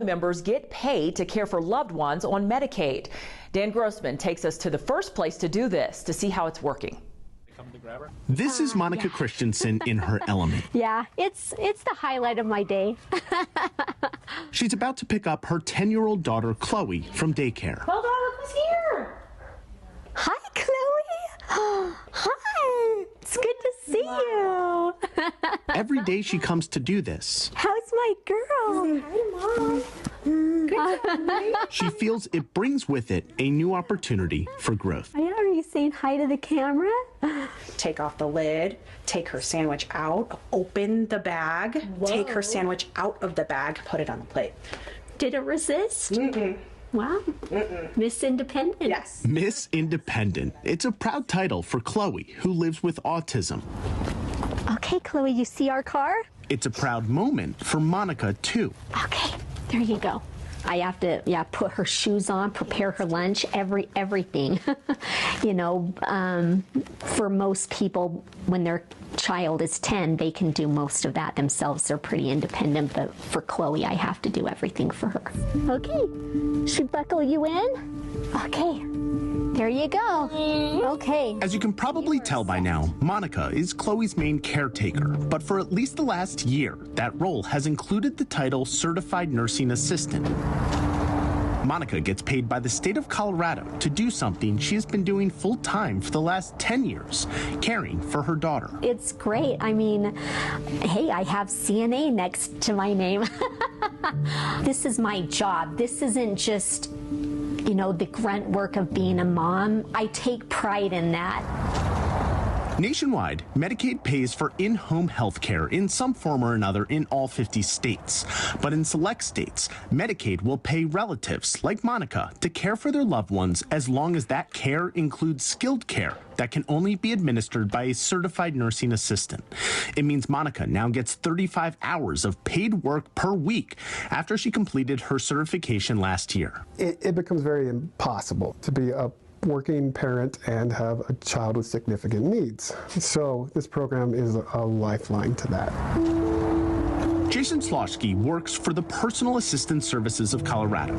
Members get paid to care for loved ones on Medicaid. Dan Grossman takes us to the first place to do this to see how it's working. This is Monica Christensen in her element. Yeah, it's the highlight of my day. She's about to pick up her 10-year-old daughter, Chloe, from daycare. Hold on, look who's here. Hi, Chloe. Hi. It's good to see you. Every day she comes to do this. How's my girl? Hi, Mom. Good job, She feels it brings with it a new opportunity for growth. Are you saying hi to the camera? Take off the lid, take her sandwich out, open the bag, take her sandwich out of the bag, put it on the plate. Did it resist? Mm-mm. Wow. Mm-mm. Miss Independent. Yes. Miss Independent. It's a proud title for Chloe, who lives with autism. Okay, Chloe, you see our car? It's a proud moment for Monica, too. Okay, there you go. I have to, put her shoes on, prepare her lunch, everything. You know, for most people, when their child is 10, they can do most of that themselves. They're pretty independent, but for Chloe, I have to do everything for her. Okay, should buckle you in? Okay, there you go. Okay. As you can probably tell by now, Monica is Chloe's main caretaker, but for at least the last year, that role has included the title Certified Nursing Assistant. Monica gets paid by the state of Colorado to do something she has been doing full-time for the last 10 years, caring for her daughter. It's great. I mean, hey, I have CNA next to my name. This is my job. This isn't just, you know, the grunt work of being a mom. I take pride in that. Nationwide, Medicaid pays for in-home health care in some form or another in all 50 states. But in select states, Medicaid will pay relatives like Monica to care for their loved ones as long as that care includes skilled care that can only be administered by a certified nursing assistant. It means Monica now gets 35 hours of paid work per week after she completed her certification last year. It becomes very impossible to be a working parent and have a child with significant needs. So this program is a lifeline to that. Jason Slosky works for the Personal Assistance Services of Colorado,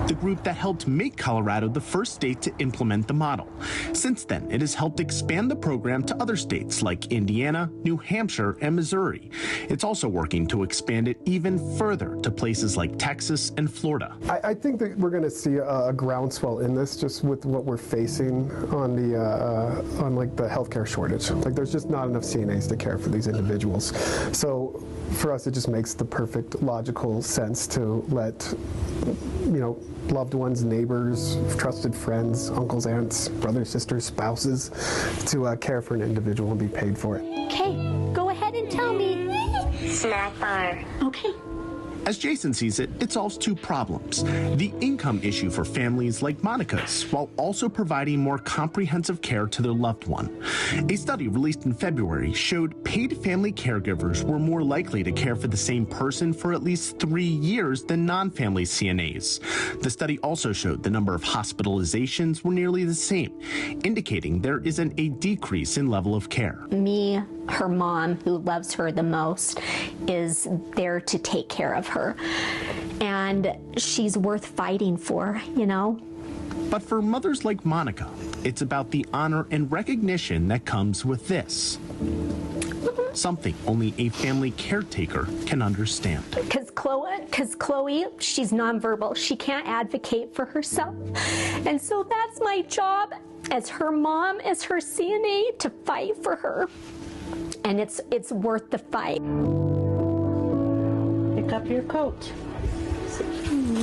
the group that helped make Colorado the first state to implement the model. Since then, it has helped expand the program to other states like Indiana, New Hampshire, and Missouri. It's also working to expand it even further to places like Texas and Florida. I think that we're going to see a groundswell in this just with what we're facing on the the healthcare shortage. Like there's just not enough CNAs to care for these individuals. So for us, it just makes the perfect logical sense to let, you know, loved ones, neighbors, trusted friends, uncles, aunts, brothers, sisters, spouses to care for an individual and be paid for it. Okay, go ahead and tell me. Snack bar. Okay. As Jason sees it, it solves two problems. The income issue for families like Monica's, while also providing more comprehensive care to their loved one. A study released in February showed paid family caregivers were more likely to care for the same person for at least 3 years than non-family CNAs. The study also showed the number of hospitalizations were nearly the same, indicating there isn't a decrease in level of care. Me, her mom, who loves her the most, is there to take care of her. And she's worth fighting for, you know? But for mothers like Monica, it's about the honor and recognition that comes with this. Something only a family caretaker can understand. Because Chloe, she's nonverbal. She can't advocate for herself. And so that's my job as her mom, as her CNA, to fight for her. And it's worth the fight. Pick up your coat.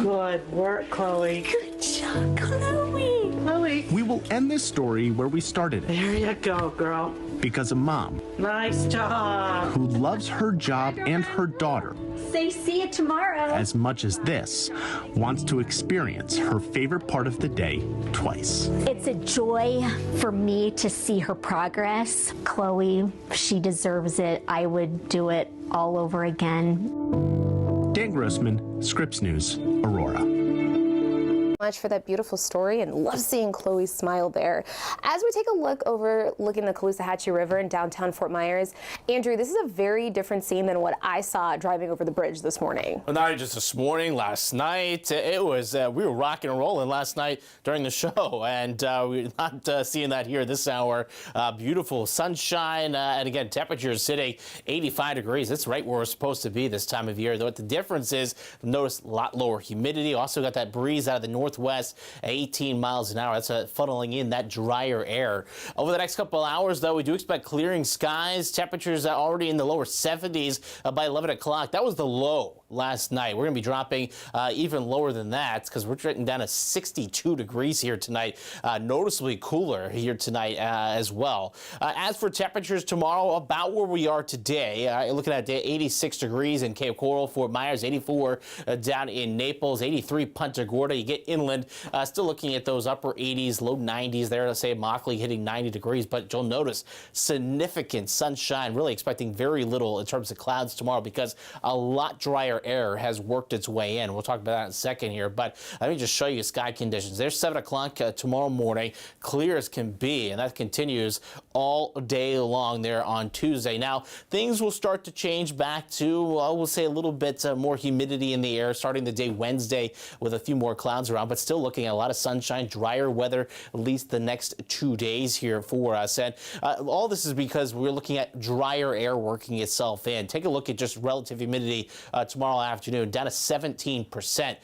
Good work, Chloe. Good job, Chloe. Chloe. We will end this story where we started it. There you go, girl. Because a mom Nice job. who loves her job and her daughter Say see you tomorrow. as much as this wants to experience her favorite part of the day twice. It's a joy for me to see her progress. Chloe, she deserves it. I would do it all over again. Dan Grossman, Scripps News, Aurora. Much for that beautiful story, and love seeing Chloe's smile there. As we take a look overlooking the Caloosahatchee River in downtown Fort Myers, Andrew, this is a very different scene than what I saw driving over the bridge this morning. Well, not just this morning, last night. It was, we were rocking and rolling last night during the show, and we're not seeing that here this hour. Beautiful sunshine, and again, temperatures sitting 85 degrees. That's right where we're supposed to be this time of year. Though what the difference is, notice a lot lower humidity. Also got that breeze out of the northwest at 18 miles an hour. That's funneling in that drier air. Over the next couple of hours, though, we do expect clearing skies. Temperatures are already in the lower 70s by 11 o'clock. That was the low last night. We're going to be dropping even lower than that because we're getting down to 62 degrees here tonight. Noticeably cooler here tonight as well. As for temperatures tomorrow, about where we are today, looking at 86 degrees in Cape Coral, Fort Myers, 84 down in Naples, 83 Punta Gorda. You get inland, still looking at those upper 80s, low 90s there. Let's say Immokalee hitting 90 degrees, but you'll notice significant sunshine. Really expecting very little in terms of clouds tomorrow because a lot drier air has worked its way in. We'll talk about that in a second here, but let me just show you sky conditions. There's 7 o'clock tomorrow morning, clear as can be, and that continues all day long there on Tuesday. Now, things will start to change back to, we'll say a little bit more humidity in the air starting the day Wednesday with a few more clouds around, but still looking at a lot of sunshine, drier weather, at least the next 2 days here for us. And all this is because we're looking at drier air working itself in. Take a look at just relative humidity tomorrow afternoon, down to 17%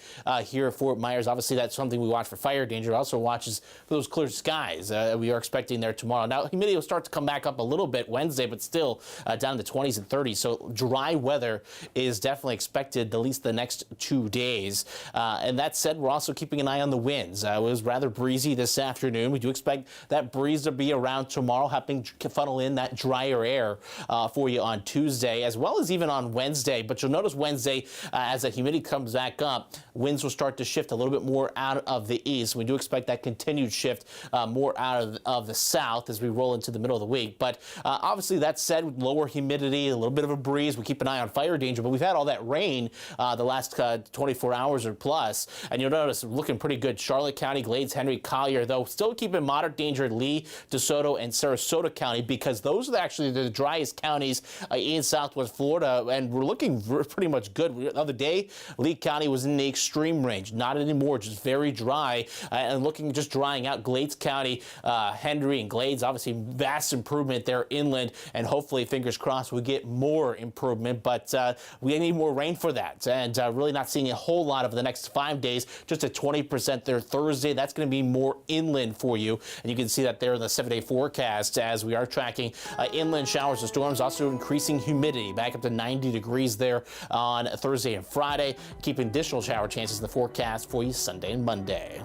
here at Fort Myers. Obviously, that's something we watch for fire danger. It also watches for those clear skies we are expecting there tomorrow. Now, humidity will start to come back up a little bit Wednesday, but still down to the 20s and 30s. So dry weather is definitely expected at least the next 2 days. And that said, we're also keeping an eye on the winds. It was rather breezy this afternoon. We do expect that breeze to be around tomorrow, helping funnel in that drier air for you on Tuesday, as well as even on Wednesday. But you'll notice Wednesday, as the humidity comes back up, winds will start to shift a little bit more out of the east. We do expect that continued shift more out of the south as we roll into the middle of the week. But obviously, that said, with lower humidity, a little bit of a breeze, we keep an eye on fire danger. But we've had all that rain the last 24 hours or plus, and you'll notice looking pretty good. Charlotte County, Glades, Henry, Collier, though, still keeping moderate danger in Lee, DeSoto, and Sarasota County because those are actually the driest counties in Southwest Florida, and we're looking pretty much good. The other day, Lee County was in the extreme range, not anymore, just very dry, and looking just drying out. Glades County, Henry, and Glades, obviously vast improvement there inland, and hopefully, fingers crossed, we get more improvement, but we need more rain for that, and really not seeing a whole lot of the next 5 days, just at 20% there Thursday. That's going to be more inland for you, and you can see that there in the 7-day forecast as we are tracking inland showers and storms, also increasing humidity back up to 90 degrees there on Thursday and Friday, keeping additional shower chances in the forecast for you Sunday and Monday.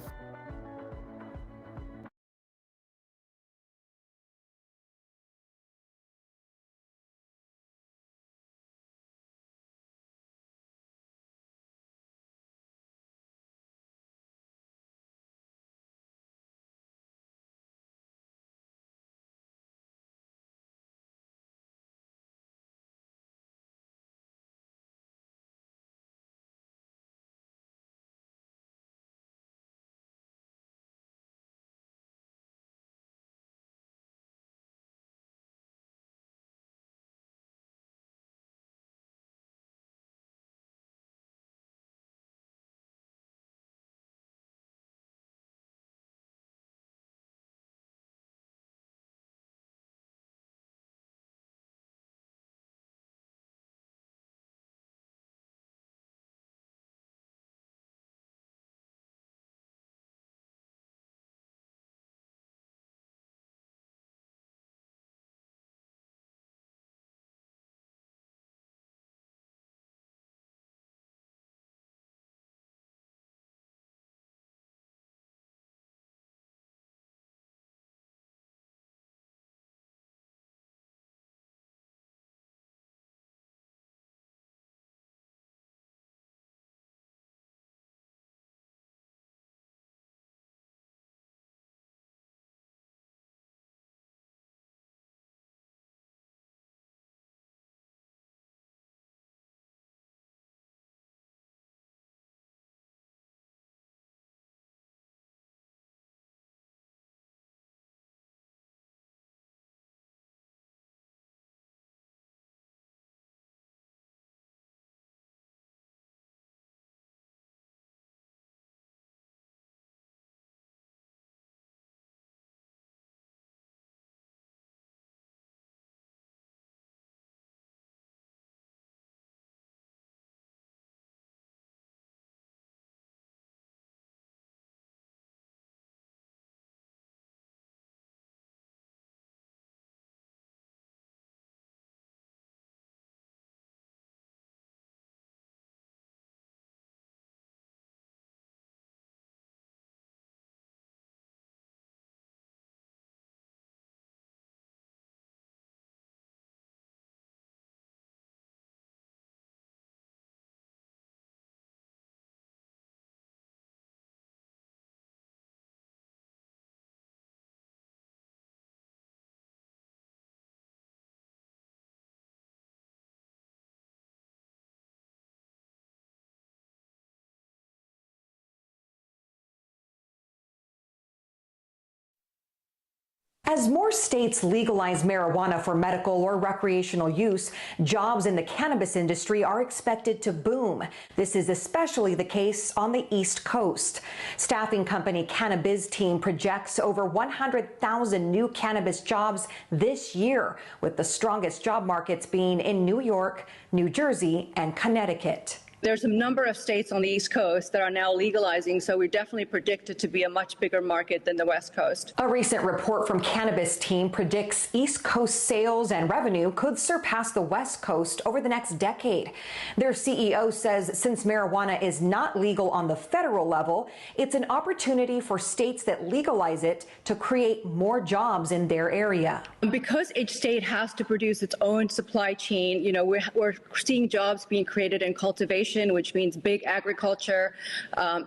As more states legalize marijuana for medical or recreational use, jobs in the cannabis industry are expected to boom. This is especially the case on the East Coast. Staffing company Cannabis team projects over 100,000 new cannabis jobs this year, with the strongest job markets being in New York, New Jersey, and Connecticut. There's a number of states on the East Coast that are now legalizing, so we definitely predict it to be a much bigger market than the West Coast. A recent report from Cannabis team predicts East Coast sales and revenue could surpass the West Coast over the next decade. Their CEO says since marijuana is not legal on the federal level, it's an opportunity for states that legalize it to create more jobs in their area. Because each state has to produce its own supply chain, we're seeing jobs being created in cultivation, which means big agriculture,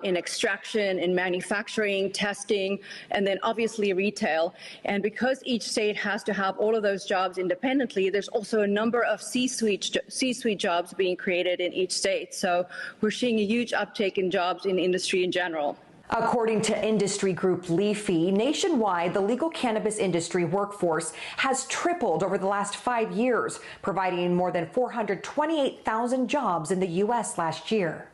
in extraction, in manufacturing, testing, and then obviously retail. And because each state has to have all of those jobs independently, there's also a number of C-suite jobs being created in each state. So we're seeing a huge uptake in jobs in industry in general. According to industry group Leafy, nationwide, the legal cannabis industry workforce has tripled over the last 5 years, providing more than 428,000 jobs in the U.S. last year.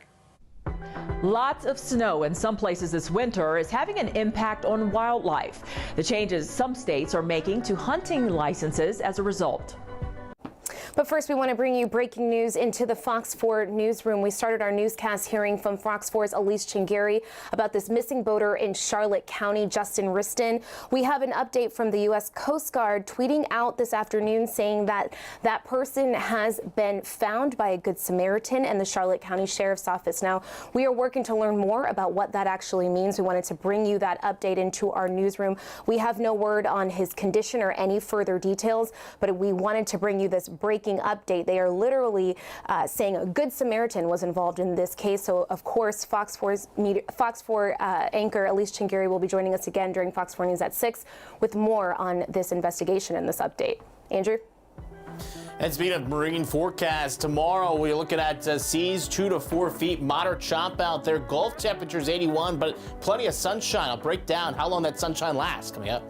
Lots of snow in some places this winter is having an impact on wildlife. The changes some states are making to hunting licenses as a result. But first, we want to bring you breaking news into the Fox 4 newsroom. We started our newscast hearing from Fox 4's Elise Chingari about this missing boater in Charlotte County, Justin Riston. We have an update from the U.S. Coast Guard tweeting out this afternoon saying that that person has been found by a Good Samaritan and the Charlotte County Sheriff's Office. Now, we are working to learn more about what that actually means. We wanted to bring you that update into our newsroom. We have no word on his condition or any further details, but we wanted to bring you this breaking update. They are literally saying a Good Samaritan was involved in this case. So, of course, Fox 4 anchor Elise Chingari will be joining us again during Fox 4 News at 6 with more on this investigation and this update. Andrew? And speaking of marine forecast, tomorrow we're looking at seas 2 to 4 feet, moderate chop out there. Gulf temperatures 81, but plenty of sunshine. I'll break down how long that sunshine lasts coming up.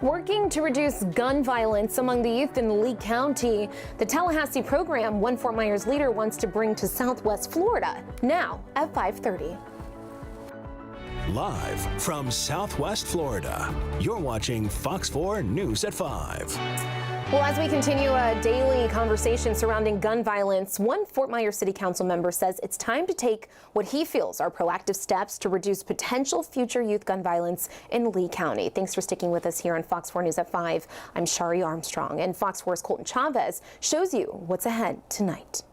Working to reduce gun violence among the youth in Lee County, the Tallahassee program one Fort Myers leader wants to bring to Southwest Florida, now at 5:30. Live from Southwest Florida, you're watching Fox 4 News at 5. Well, as we continue a daily conversation surrounding gun violence, one Fort Myers City Council member says it's time to take what he feels are proactive steps to reduce potential future youth gun violence in Lee County. Thanks for sticking with us here on Fox 4 News at 5. I'm Shari Armstrong, and Fox 4's Colton Chavez shows you what's ahead tonight.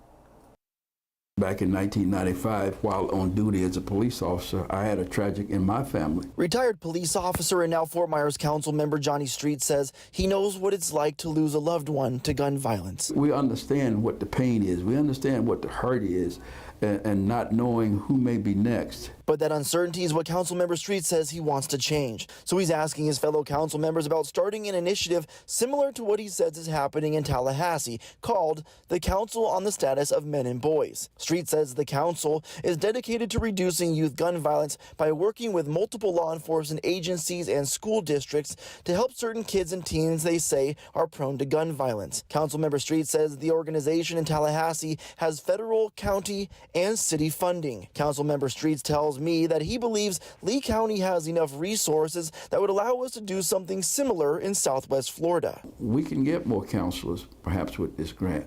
Back in 1995, while on duty as a police officer, I had a tragic in my family. Retired police officer and now Fort Myers Council member Johnny Street says he knows what it's like to lose a loved one to gun violence. We understand what the pain is. We understand what the hurt is, and not knowing who may be next. But that uncertainty is what Councilmember Street says he wants to change. So he's asking his fellow council members about starting an initiative similar to what he says is happening in Tallahassee, called the Council on the Status of Men and Boys. Street says the council is dedicated to reducing youth gun violence by working with multiple law enforcement agencies and school districts to help certain kids and teens they say are prone to gun violence. Councilmember Street says the organization in Tallahassee has federal, county, and city funding. Councilmember Street tells me that he believes Lee County has enough resources that would allow us to do something similar in Southwest Florida. We can get more counselors, perhaps with this grant.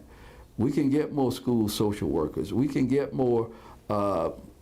We can get more school social workers. We can get more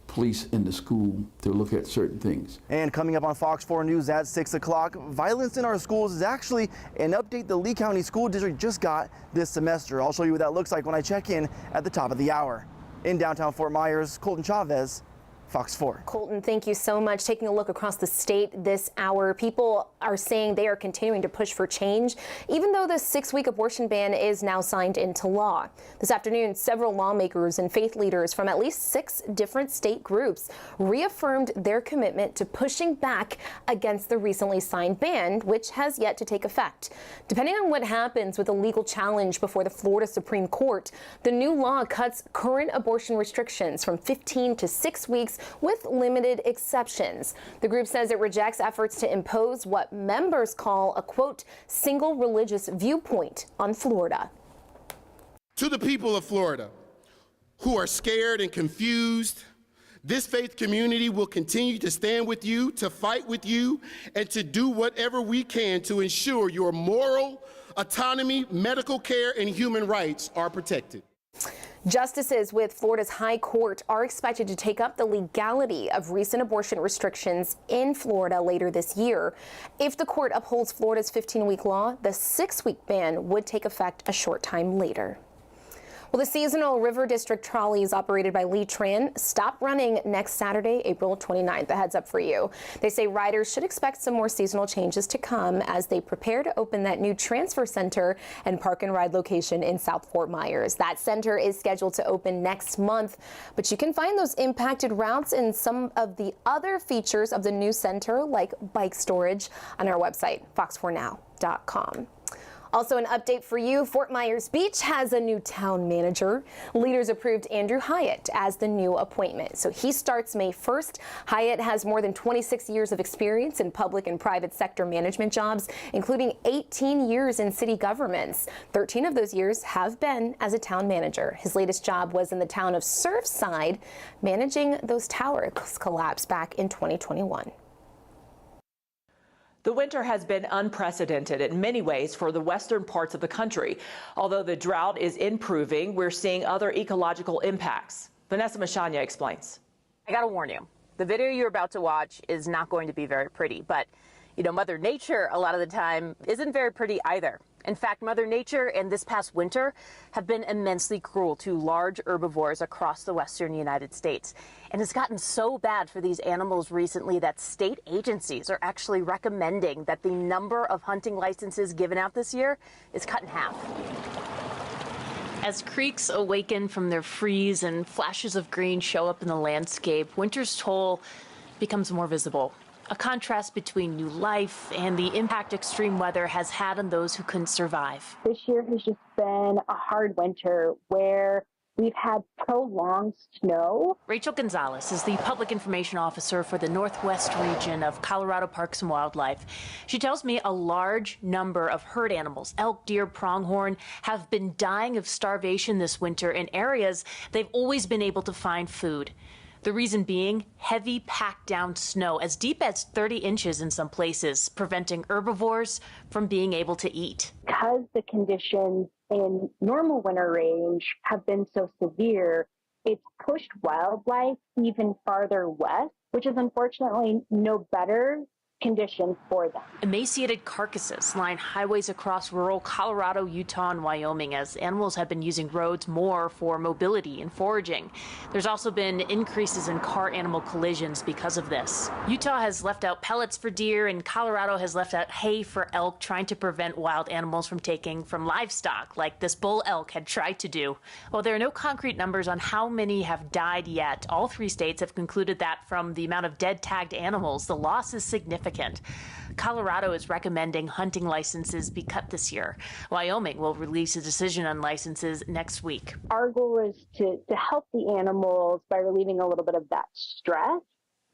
police in the school to look at certain things. And coming up on Fox 4 News at 6 o'clock, violence in our schools is actually an update the Lee County School District just got this semester. I'll show you what that looks like when I check in at the top of the hour. In downtown Fort Myers, Colton Chavez, Fox 4. Colton, thank you so much. Taking a look across the state this hour, people are saying they are continuing to push for change, even though the 6-week abortion ban is now signed into law. This afternoon, several lawmakers and faith leaders from at least 6 different state groups reaffirmed their commitment to pushing back against the recently signed ban, which has yet to take effect. Depending on what happens with a legal challenge before the Florida Supreme Court, the new law cuts current abortion restrictions from 15 to 6 weeks with limited exceptions. The group says it rejects efforts to impose what members call a, quote, single religious viewpoint on Florida. To the people of Florida who are scared and confused, this faith community will continue to stand with you, to fight with you, and to do whatever we can to ensure your moral autonomy, medical care, and human rights are protected. Justices with Florida's High Court are expected to take up the legality of recent abortion restrictions in Florida later this year. If the court upholds Florida's 15-week law, the 6-week ban would take effect a short time later. Well, the seasonal River District trolleys operated by Lee Tran stop running next Saturday, April 29th. A heads up for you. They say riders should expect some more seasonal changes to come as they prepare to open that new transfer center and park and ride location in South Fort Myers. That center is scheduled to open next month, but you can find those impacted routes and some of the other features of the new center, like bike storage, on our website, fox4now.com. Also, an update for you, Fort Myers Beach has a new town manager. Leaders approved Andrew Hyatt as the new appointment. So he starts May 1st. Hyatt has more than 26 years of experience in public and private sector management jobs, including 18 years in city governments. 13 of those years have been as a town manager. His latest job was in the town of Surfside, managing those towers collapsed back in 2021. The winter has been unprecedented in many ways for the western parts of the country. Although the drought is improving, we're seeing other ecological impacts. Vanessa Mashanya explains. I gotta warn you, the video you're about to watch is not going to be very pretty, but you know, Mother Nature a lot of the time isn't very pretty either. In fact, Mother Nature and this past winter have been immensely cruel to large herbivores across the western United States. And it's gotten so bad for these animals recently that state agencies are actually recommending that the number of hunting licenses given out this year is cut in half. As creeks awaken from their freeze and flashes of green show up in the landscape, winter's toll becomes more visible. A contrast between new life and the impact extreme weather has had on those who couldn't survive. This year has just been a hard winter where We've had prolonged snow. Rachel Gonzalez is the public information officer for the Northwest region of Colorado Parks and Wildlife. She tells me a large number of herd animals, elk, deer, pronghorn, have been dying of starvation this winter in areas they've always been able to find food. The reason being heavy packed down snow as deep as 30 inches in some places, preventing herbivores from being able to eat. Because the conditions in normal winter range have been so severe, it's pushed wildlife even farther west, which is unfortunately no better conditions for them. Emaciated carcasses line highways across rural Colorado, Utah, and Wyoming as animals have been using roads more for mobility and foraging. There's also been increases in car-animal collisions because of this. Utah has left out pellets for deer, and Colorado has left out hay for elk, trying to prevent wild animals from taking from livestock, like this bull elk had tried to do. While there are no concrete numbers on how many have died yet, all 3 states have concluded that from the amount of dead tagged animals, the loss is significant. Colorado is recommending hunting licenses be cut this year. Wyoming will release a decision on licenses next week. Our goal is to help the animals by relieving a little bit of that stress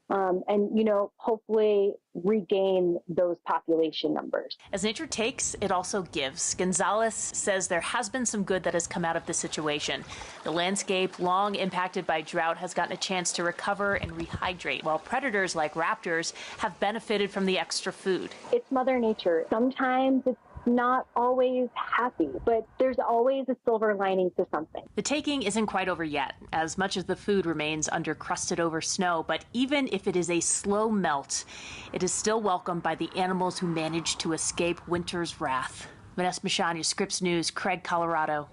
and, hopefully regain those population numbers. As nature takes, it also gives. Gonzalez says there has been some good that has come out of this situation. The landscape, long impacted by drought, has gotten a chance to recover and rehydrate, while predators like raptors have benefited from the extra food. It's Mother Nature. Sometimes it's not always happy, but there's always a silver lining to something. The taking isn't quite over yet, as much as the food remains under crusted over snow, but even if it is a slow melt, it is still welcomed by the animals who managed to escape winter's wrath. Vanessa Mashania, Scripps News, Craig, Colorado.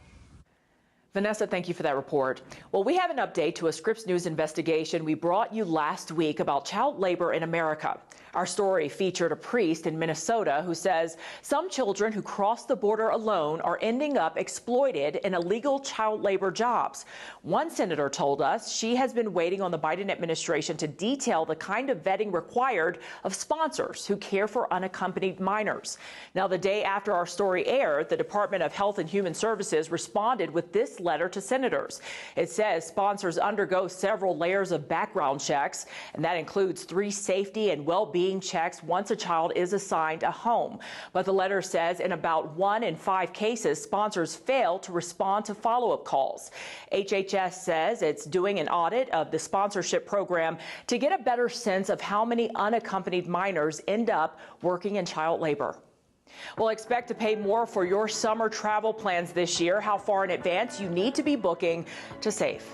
Vanessa, thank you for that report. Well, we have an update to a Scripps News investigation we brought you last week about child labor in America. Our story featured a priest in Minnesota who says some children who cross the border alone are ending up exploited in illegal child labor jobs. One senator told us she has been waiting on the Biden administration to detail the kind of vetting required of sponsors who care for unaccompanied minors. Now, the day after our story aired, the Department of Health and Human Services responded with this letter to senators. It says sponsors undergo several layers of background checks, and that includes 3 safety and well-being checks once a child is assigned a home. But the letter says in about 1 in 5 cases, sponsors fail to respond to follow-up calls. HHS says it's doing an audit of the sponsorship program to get a better sense of how many unaccompanied minors end up working in child labor. Well, expect to pay more for your summer travel plans this year. How far in advance you need to be booking to save.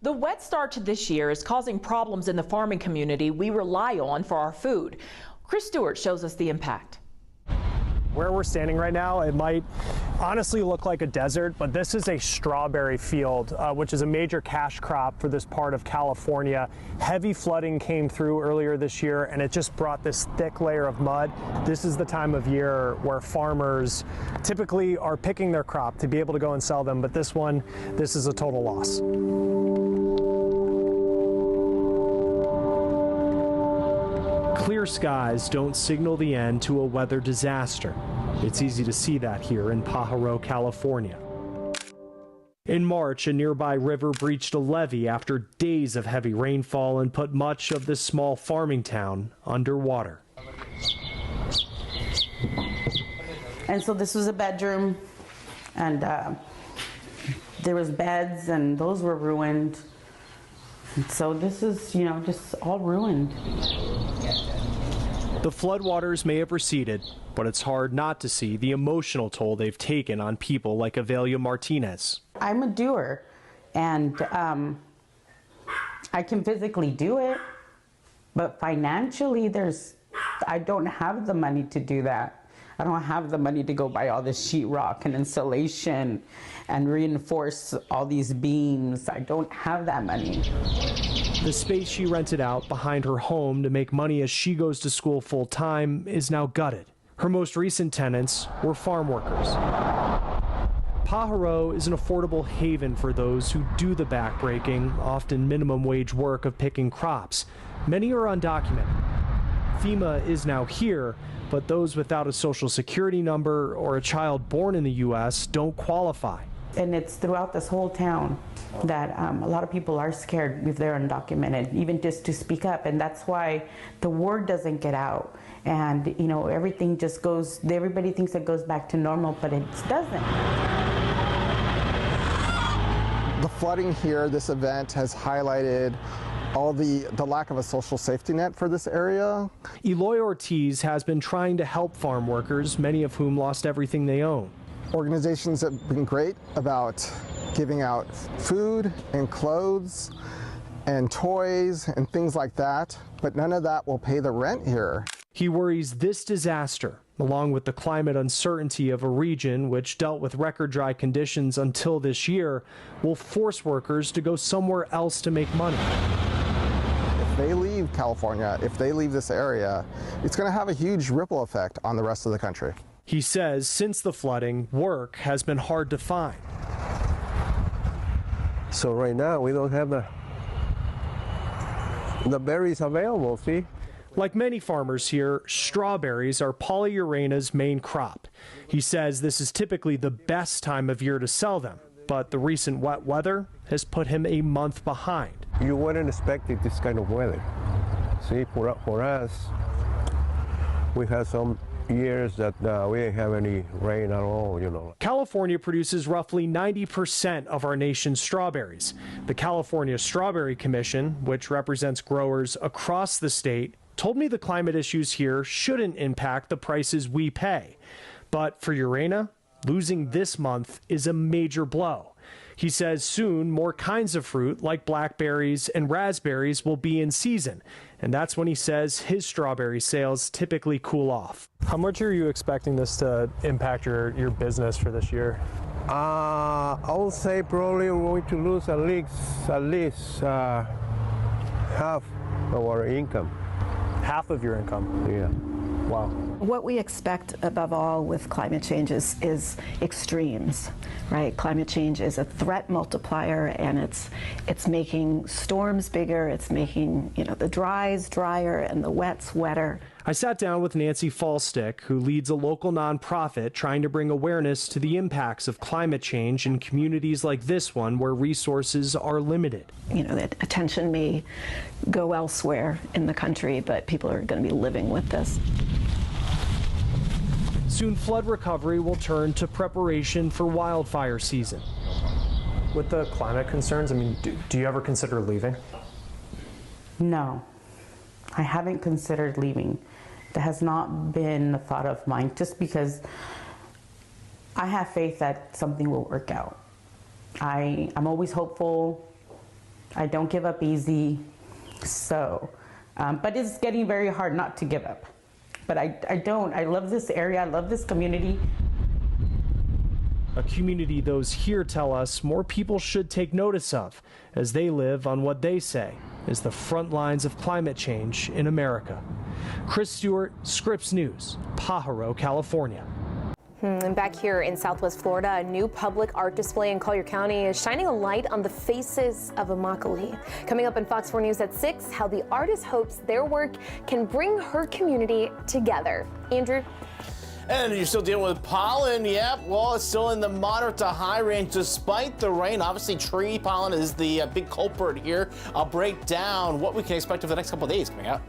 The wet start to this year is causing problems in the farming community we rely on for our food. Chris Stewart shows us the impact. Where we're standing right now, it might honestly look like a desert, but this is a strawberry field, which is a major cash crop for this part of California. Heavy flooding came through earlier this year, and it just brought this thick layer of mud. This is the time of year where farmers typically are picking their crop to be able to go and sell them, but this is a total loss. Clear skies don't signal the end to a weather disaster. It's easy to see that here in Pajaro, California. In March, a nearby river breached a levee after days of heavy rainfall and put much of this small farming town underwater. And so this was a bedroom, and there was beds, and those were ruined. And so this is, just all ruined. The floodwaters may have receded, but it's hard not to see the emotional toll they've taken on people like Avelia Martinez. I'm a doer, and I can physically do it, but financially, I don't have the money to do that. I don't have the money to go buy all this sheetrock and insulation and reinforce all these beams. I don't have that money. The space she rented out behind her home to make money as she goes to school full-time is now gutted. Her most recent tenants were farm workers. Pajaro is an affordable haven for those who do the backbreaking, often minimum wage work of picking crops. Many are undocumented. FEMA is now here, but those without a social security number or a child born in the U.S. don't qualify. And it's throughout this whole town that a lot of people are scared if they're undocumented, even just to speak up. And that's why the word doesn't get out. And, everything just everybody thinks it goes back to normal, but it doesn't. The flooding here, this event has highlighted all the lack of a social safety net for this area. Eloy Ortiz has been trying to help farm workers, many of whom lost everything they own. Organizations have been great about giving out food and clothes and toys and things like that, but none of that will pay the rent here. He worries this disaster, along with the climate uncertainty of a region which dealt with record dry conditions until this year, will force workers to go somewhere else to make money. If they leave California, if they leave this area, it's going to have a huge ripple effect on the rest of the country. He says since the flooding, work has been hard to find. So right now we don't have the berries available, see? Like many farmers here, strawberries are Pauly Urena's main crop. He says this is typically the best time of year to sell them, but the recent wet weather has put him a month behind. You wouldn't expect this kind of weather. See, for us, we had some years that we didn't have any rain at all, California produces roughly 90% of our nation's strawberries. The California Strawberry Commission, which represents growers across the state, told me the climate issues here shouldn't impact the prices we pay. But for Urena, losing this month is a major blow. He says soon more kinds of fruit like blackberries and raspberries will be in season. And that's when he says his strawberry sales typically cool off. How much are you expecting this to impact your business for this year? I would say probably we're going to lose at least half of our income. Half of your income? Yeah. Wow. What we expect above all with climate change is extremes, right? Climate change is a threat multiplier, and it's making storms bigger, it's making the dries drier and the wets wetter. I sat down with Nancy Fallstick, who leads a local nonprofit trying to bring awareness to the impacts of climate change in communities like this one where resources are limited. That attention may go elsewhere in the country, but people are going to be living with this. Soon flood recovery will turn to preparation for wildfire season. With the climate concerns, do you ever consider leaving? No, I haven't considered leaving. That has not been a thought of mine, just because I have faith that something will work out. I'm always hopeful, I don't give up easy, so, but it's getting very hard not to give up. But I love this area, I love this community. A community those here tell us more people should take notice of, as they live on what they say is the front lines of climate change in America. Chris Stewart, Scripps News, Pajaro, California. And back here in Southwest Florida, a new public art display in Collier County is shining a light on the faces of Immokalee. Coming up in Fox 4 News at 6, how the artist hopes their work can bring her community together. Andrew? And you're still dealing with pollen. Yep, well, it's still in the moderate to high range despite the rain. Obviously, tree pollen is the big culprit here. I'll break down what we can expect over the next couple of days coming up.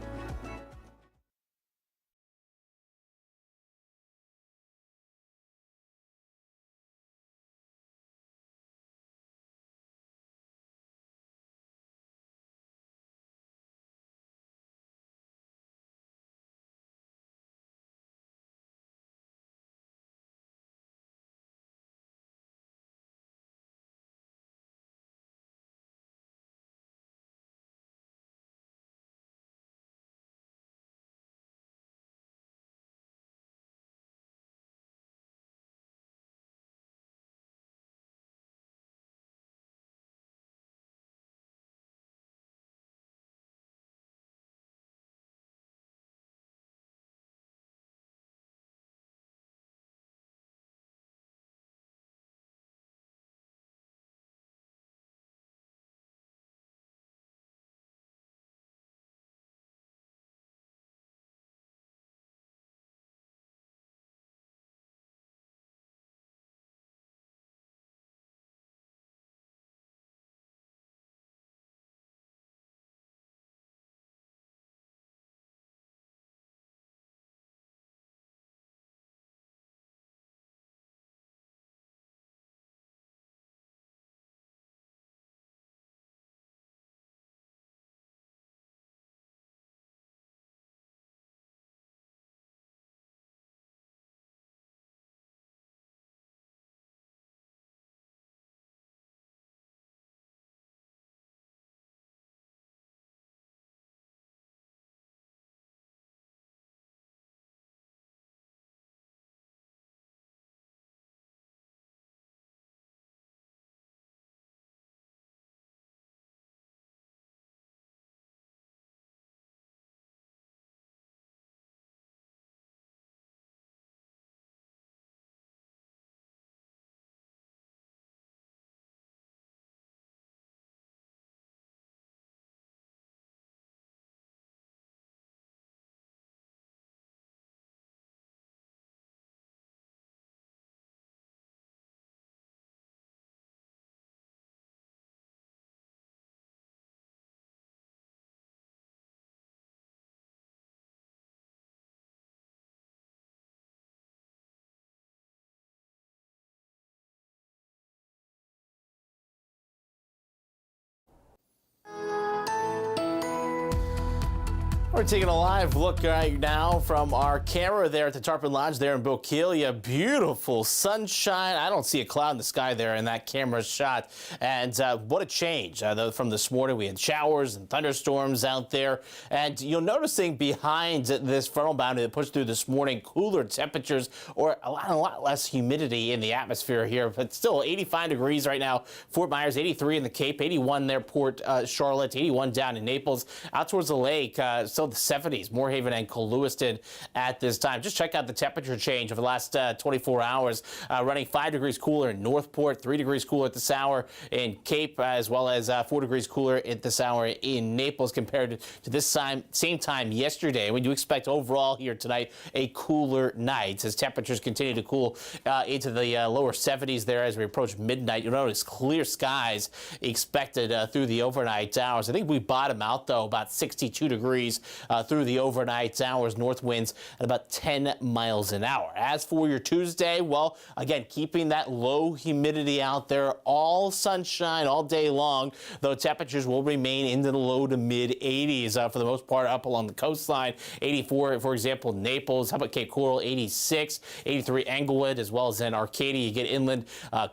We're taking a live look right now from our camera there at the Tarpon Lodge there in Bokeelia. Beautiful sunshine. I don't see a cloud in the sky there in that camera shot. And what a change. From this morning, we had showers and thunderstorms out there. And you're noticing behind this frontal boundary that pushed through this morning, cooler temperatures or a lot less humidity in the atmosphere here. But still 85 degrees right now. Fort Myers, 83 in the Cape, 81 there, Port Charlotte, 81 down in Naples. Out towards the lake, still the 70s, Moorhaven and Lewiston at this time. Just check out the temperature change over the last 24 hours. Running 5 degrees cooler in Northport, 3 degrees cooler at this hour in Cape, as well as 4 degrees cooler at this hour in Naples compared to this same time yesterday. We do expect overall here tonight a cooler night as temperatures continue to cool into the lower 70s there as we approach midnight. You'll notice clear skies expected through the overnight hours. I think we bottom out, though, about 62 degrees through the overnight hours. North winds at about 10 miles an hour. As for your Tuesday, well, again, keeping that low humidity out there, all sunshine all day long, though temperatures will remain into the low to mid 80s for the most part up along the coastline. 84, for example, Naples. How about Cape Coral? 86, 83 Englewood, as well as in Arcadia. You get inland,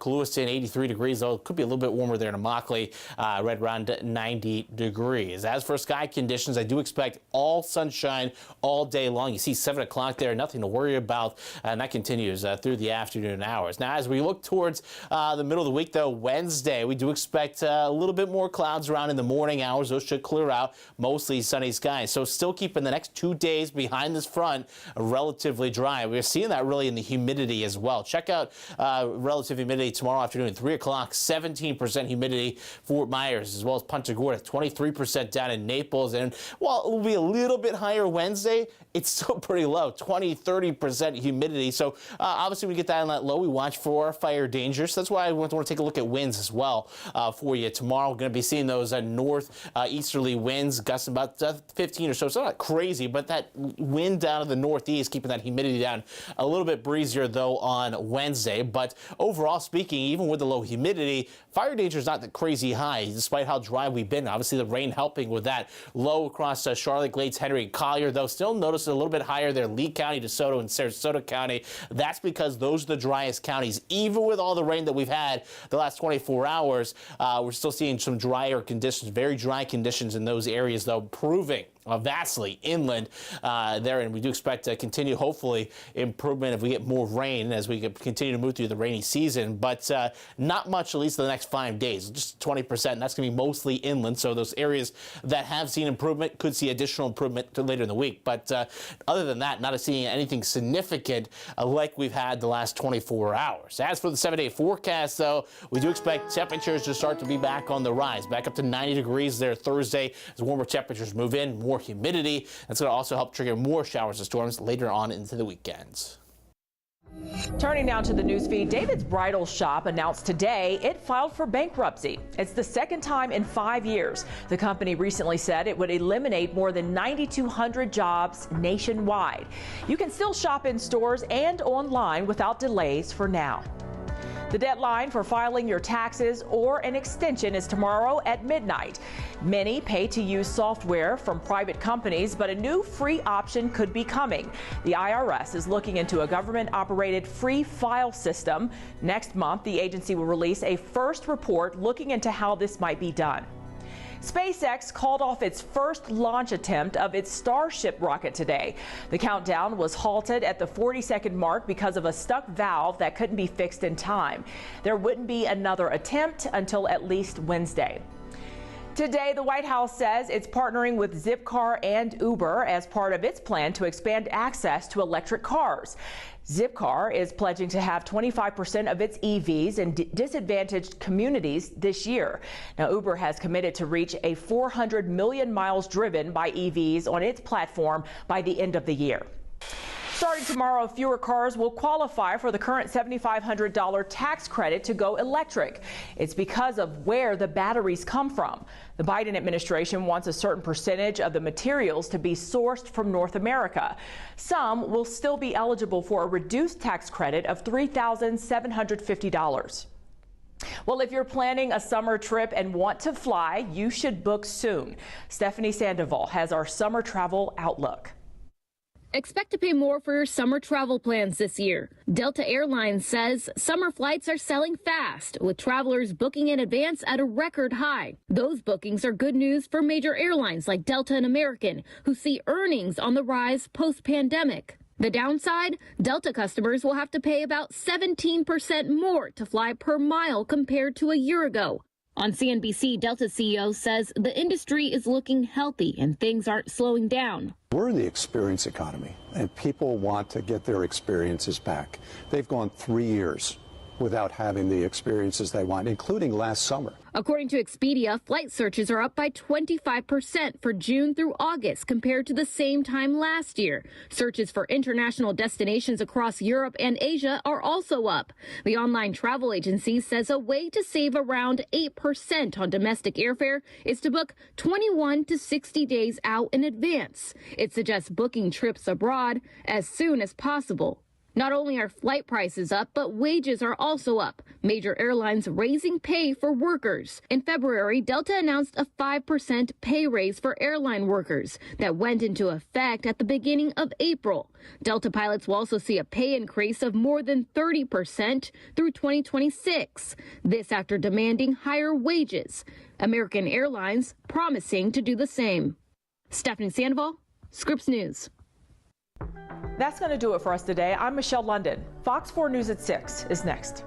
Lewiston, 83 degrees, though it could be a little bit warmer there in Immokalee, right around 90 degrees. As for sky conditions, I do expect all sunshine all day long. You see 7 o'clock there, nothing to worry about, and that continues through the afternoon hours. Now, as we look towards the middle of the week, though, Wednesday, we do expect a little bit more clouds around in the morning hours. Those should clear out, mostly sunny skies. So still keeping the next 2 days behind this front relatively dry. We're seeing that really in the humidity as well. Check out relative humidity tomorrow afternoon, 3 o'clock, 17% humidity, Fort Myers, as well as Punta Gorda, 23% down in Naples. And while it will be a little bit higher Wednesday, it's still pretty low, 20-30% humidity. So obviously we get that on that low. We watch for fire danger. So that's why I want to take a look at winds as well for you tomorrow. We're going to be seeing those north easterly winds gusting about 15 or so. It's not crazy, but that wind down to the northeast, keeping that humidity down. A little bit breezier, though, on Wednesday. But overall speaking, even with the low humidity, fire danger is not that crazy high, despite how dry we've been. Obviously, the rain helping with that. Low across Charlotte, Glades, Henry, and Collier, though. Still notice a little bit higher there, Lee County, DeSoto, and Sarasota County. That's because those are the driest counties. Even with all the rain that we've had the last 24 hours, we're still seeing some drier conditions, very dry conditions in those areas, though, proving vastly inland there, and we do expect to continue, hopefully, improvement if we get more rain as we continue to move through the rainy season, but not much, at least the next 5 days, just 20%, and that's going to be mostly inland, so those areas that have seen improvement could see additional improvement later in the week, but other than that, not seeing anything significant like we've had the last 24 hours. As for the 7-day forecast, though, we do expect temperatures to start to be back on the rise, back up to 90 degrees there Thursday as warmer temperatures move in, more humidity. That's going to also help trigger more showers and storms later on into the weekends. Turning now to the news feed, David's Bridal Shop announced today it filed for bankruptcy. It's the second time in 5 years. The company recently said it would eliminate more than 9,200 jobs nationwide. You can still shop in stores and online without delays for now. The deadline for filing your taxes or an extension is tomorrow at midnight. Many pay to use software from private companies, but a new free option could be coming. The IRS is looking into a government-operated free file system. Next month, the agency will release a first report looking into how this might be done. SpaceX called off its first launch attempt of its Starship rocket today. The countdown was halted at the 40-second mark because of a stuck valve that couldn't be fixed in time. There wouldn't be another attempt until at least Wednesday. Today, the White House says it's partnering with Zipcar and Uber as part of its plan to expand access to electric cars. Zipcar is pledging to have 25% of its EVs in disadvantaged communities this year. Now, Uber has committed to reach a 400 million miles driven by EVs on its platform by the end of the year. Starting tomorrow, fewer cars will qualify for the current $7,500 tax credit to go electric. It's because of where the batteries come from. The Biden administration wants a certain percentage of the materials to be sourced from North America. Some will still be eligible for a reduced tax credit of $3,750. Well, if you're planning a summer trip and want to fly, you should book soon. Stephanie Sandoval has our summer travel outlook. Expect to pay more for your summer travel plans this year. Delta Airlines says summer flights are selling fast, with travelers booking in advance at a record high. Those bookings are good news for major airlines like Delta and American, who see earnings on the rise post-pandemic. The downside, Delta customers will have to pay about 17% more to fly per mile compared to a year ago. On CNBC, Delta CEO says the industry is looking healthy and things aren't slowing down. We're in the experience economy, and people want to get their experiences back. They've gone 3 years without having the experiences they want, including last summer. According to Expedia, flight searches are up by 25% for June through August compared to the same time last year. Searches for international destinations across Europe and Asia are also up. The online travel agency says a way to save around 8% on domestic airfare is to book 21 to 60 days out in advance. It suggests booking trips abroad as soon as possible. Not only are flight prices up, but wages are also up. Major airlines raising pay for workers. In February, Delta announced a 5% pay raise for airline workers that went into effect at the beginning of April. Delta pilots will also see a pay increase of more than 30% through 2026. This after demanding higher wages. American Airlines promising to do the same. Stephanie Sandoval, Scripps News. That's going to do it for us today. I'm Michelle London. Fox 4 News at 6 is next.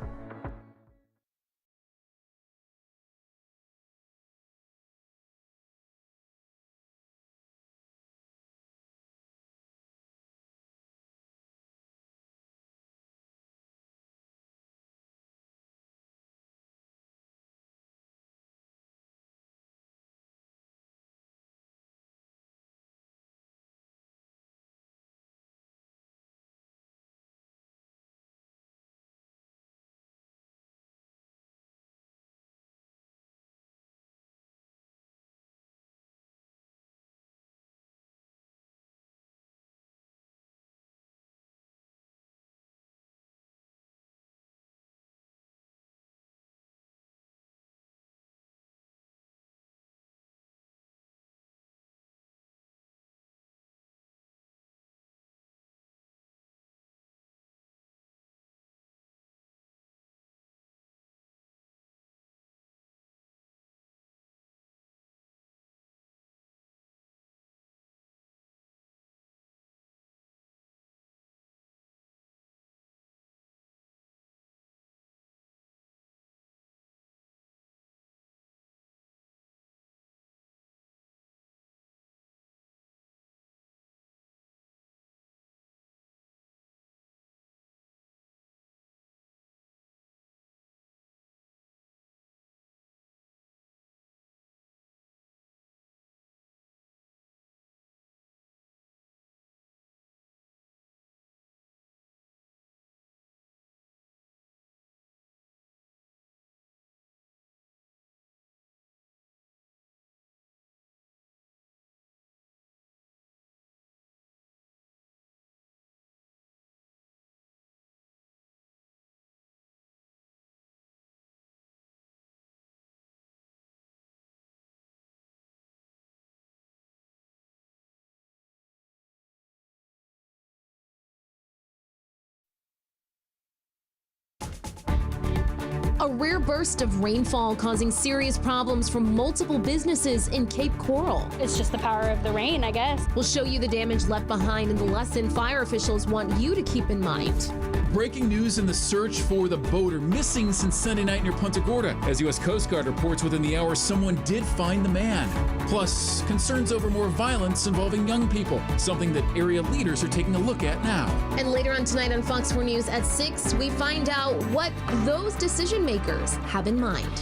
A rare burst of rainfall causing serious problems from multiple businesses in Cape Coral. It's just the power of the rain, I guess. We'll show you the damage left behind and the lesson fire officials want you to keep in mind. Breaking news in the search for the boater missing since Sunday night near Punta Gorda. As U.S. Coast Guard reports within the hour, someone did find the man. Plus, concerns over more violence involving young people, something that area leaders are taking a look at now. And later on tonight on Fox 4 News at 6, we find out what those decision makers have in mind.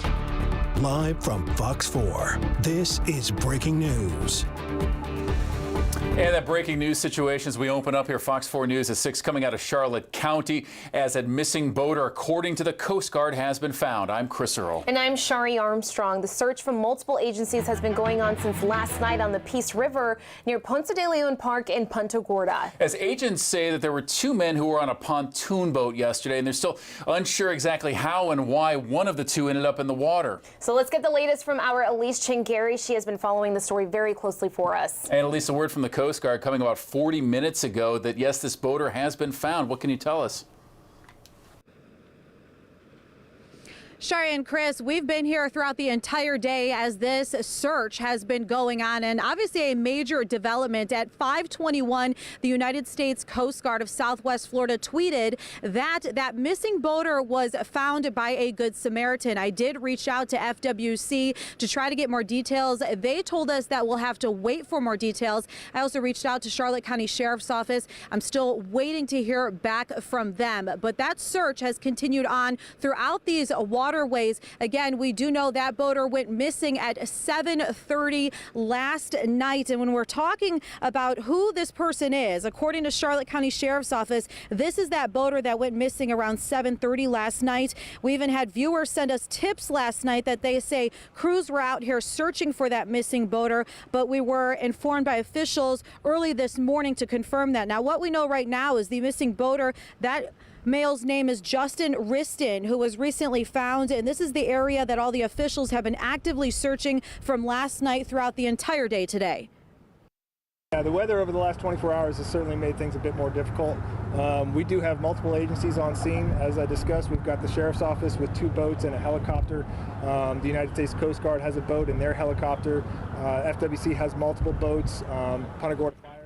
Live from Fox 4, this is Breaking News. And that breaking news situation as we open up here, Fox 4 News at 6, coming out of Charlotte County as a missing boater, according to the Coast Guard, has been found. I'm Chris Earl. And I'm Shari Armstrong. The search from multiple agencies has been going on since last night on the Peace River near Ponce de Leon Park in Punta Gorda. As agents say that there were two men who were on a pontoon boat yesterday, and they're still unsure exactly how and why one of the two ended up in the water. So let's get the latest from our Elise Chingari. She has been following the story very closely for us. And Elise, a word from the Coast Guard coming about 40 minutes ago that, yes, this boater has been found. What can you tell us? Shari and Chris, we've been here throughout the entire day as this search has been going on, and obviously a major development. At 5:21, the United States Coast Guard of Southwest Florida tweeted that missing boater was found by a Good Samaritan. I did reach out to FWC to try to get more details. They told us that we'll have to wait for more details. I also reached out to Charlotte County Sheriff's Office. I'm still waiting to hear back from them, but that search has continued on throughout these waterways. Again, we do know that boater went missing at 7:30 last night. And when we're talking about who this person is, according to Charlotte County Sheriff's Office, this is that boater that went missing around 7:30 last night. We even had viewers send us tips last night that they say crews were out here searching for that missing boater, but we were informed by officials early this morning to confirm that. Now, what we know right now is the missing boater, that male's name is Justin Riston, who was recently found, and this is the area that all the officials have been actively searching from last night throughout the entire day today. Yeah, the weather over the last 24 hours has certainly made things a bit more difficult. We do have multiple agencies on scene. As I discussed, we've got the Sheriff's Office with 2 boats and a helicopter. The United States Coast Guard has a boat and their helicopter. FWC has multiple boats. Punta Gorda Fire.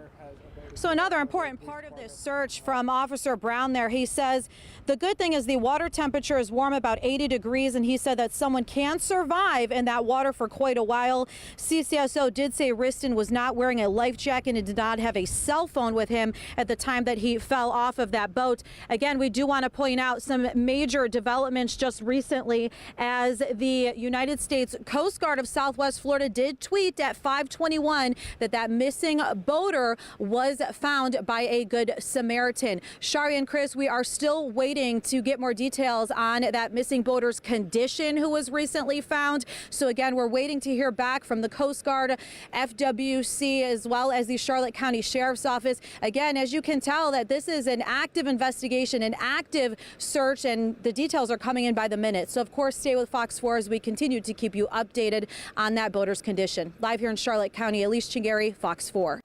So another important part of this search from Officer Brown there, he says the good thing is the water temperature is warm, about 80 degrees, and he said that someone can survive in that water for quite a while. CCSO did say Riston was not wearing a life jacket and did not have a cell phone with him at the time that he fell off of that boat. Again, we do want to point out some major developments just recently as the United States Coast Guard of Southwest Florida did tweet at 5:21 that missing boater was found by a Good Samaritan. Shari and Chris, we are still waiting to get more details on that missing boater's condition who was recently found. So again, we're waiting to hear back from the Coast Guard, FWC, as well as the Charlotte County Sheriff's Office. Again, as you can tell, that this is an active investigation, an active search, and the details are coming in by the minute. So of course, stay with Fox 4 as we continue to keep you updated on that boater's condition. Live here in Charlotte County, Elise Chingari, Fox 4.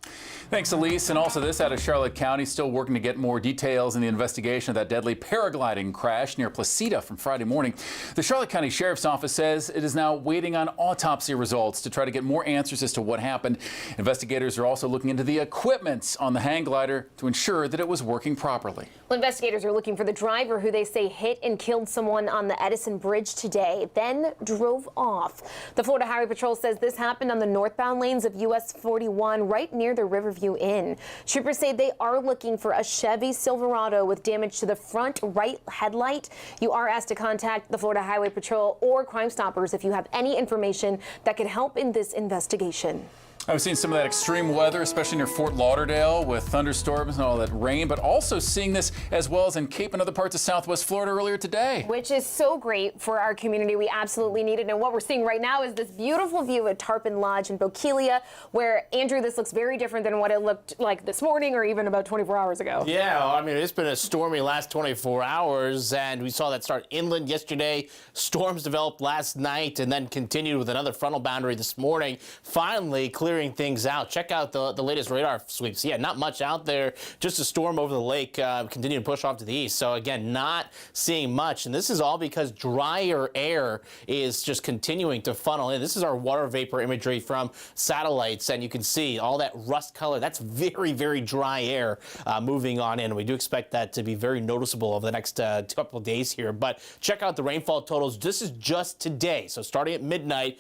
Thanks, Elise. And also this out of Charlotte County, still working to get more details in the investigation of that deadly paragliding crash near Placida from Friday morning. The Charlotte County Sheriff's Office says it is now waiting on autopsy results to try to get more answers as to what happened. Investigators are also looking into the equipment on the hang glider to ensure that it was working properly. Well, investigators are looking for the driver who they say hit and killed someone on the Edison Bridge today, then drove off. The Florida Highway Patrol says this happened on the northbound lanes of US 41 right near the Riverview Inn. Troopers say they are looking for a Chevy Silverado with damage to the front right headlight. You are asked to contact the Florida Highway Patrol or Crime Stoppers if you have any information that could help in this investigation. I've seen some of that extreme weather, especially near Fort Lauderdale with thunderstorms and all that rain, but also seeing this as well as in Cape and other parts of Southwest Florida earlier today. Which is so great for our community. We absolutely need it. And what we're seeing right now is this beautiful view at Tarpon Lodge in Bokeelia, where, Andrew, this looks very different than what it looked like this morning or even about 24 hours ago. Yeah, I mean, it's been a stormy last 24 hours, and we saw that start inland yesterday. Storms developed last night and then continued with another frontal boundary this morning. Finally, clearing things out. Check out the latest radar sweeps. Yeah, not much out there. Just a storm over the lake, continuing to push off to the east. So again, not seeing much. And this is all because drier air is just continuing to funnel in. This is our water vapor imagery from satellites, and you can see all that rust color. That's very, very dry air moving on in. We do expect that to be very noticeable over the next couple of days here. But check out the rainfall totals. This is just today. So starting at midnight,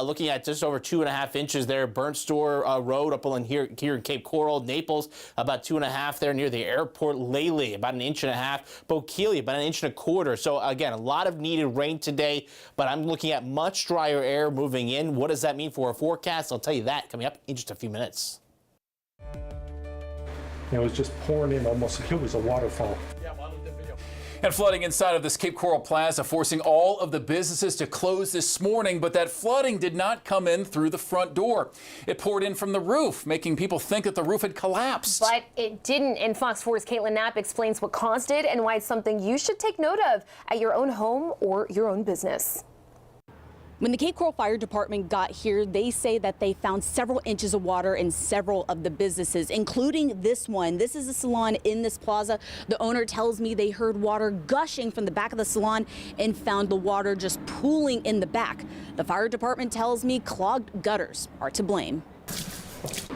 looking at just over 2.5 inches there. Burnt Store Road up on here in Cape Coral. Naples, about 2.5 there near the airport. Lely, about 1.5 inches. Bokeelia, about 1.25 inches. So again, a lot of needed rain today, but I'm looking at much drier air moving in. What does that mean for our forecast? I'll tell you that coming up in just a few minutes. It was just pouring in almost like it was a waterfall. And flooding inside of this Cape Coral Plaza forcing all of the businesses to close this morning, but that flooding did not come in through the front door. It poured in from the roof, making people think that the roof had collapsed. But it didn't, and Fox 4's Caitlin Knapp explains what caused it and why it's something you should take note of at your own home or your own business. When the Cape Coral Fire Department got here, they say that they found several inches of water in several of the businesses, including this one. This is a salon in this plaza. The owner tells me they heard water gushing from the back of the salon and found the water just pooling in the back. The fire department tells me clogged gutters are to blame.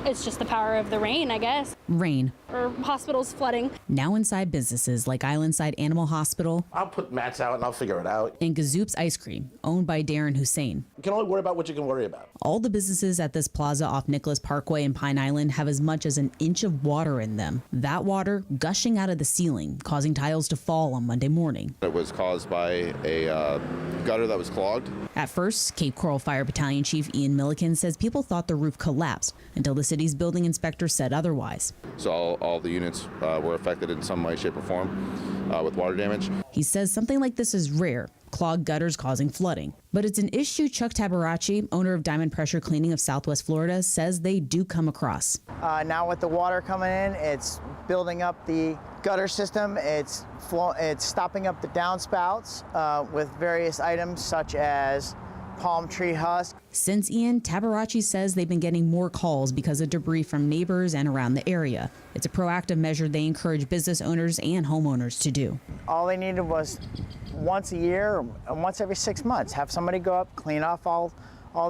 It's just the power of the rain, I guess. Rain. Or hospitals flooding. Now inside businesses like Islandside Animal Hospital. I'll put mats out and I'll figure it out. And Gazoop's Ice Cream, owned by Darren Hussein. You can only worry about what you can worry about. All the businesses at this plaza off Nicholas Parkway and Pine Island have as much as an inch of water in them. That water gushing out of the ceiling, causing tiles to fall on Monday morning. It was caused by a gutter that was clogged. At first, Cape Coral Fire Battalion Chief Ian Milliken says people thought the roof collapsed until the city's building inspector said otherwise. So all the units were affected in some way, shape, or form with water damage. He says something like this is rare, clogged gutters causing flooding. But it's an issue Chuck Tabarachi, owner of Diamond Pressure Cleaning of Southwest Florida, says they do come across. Now with the water coming in, it's building up the gutter system. It's stopping up the downspouts with various items such as palm tree husk. Since Ian, Tabarachi says they've been getting more calls because of debris from neighbors and around the area. It's a proactive measure they encourage business owners and homeowners to do. All they needed was once a year or once every 6 months, have somebody go up, clean off all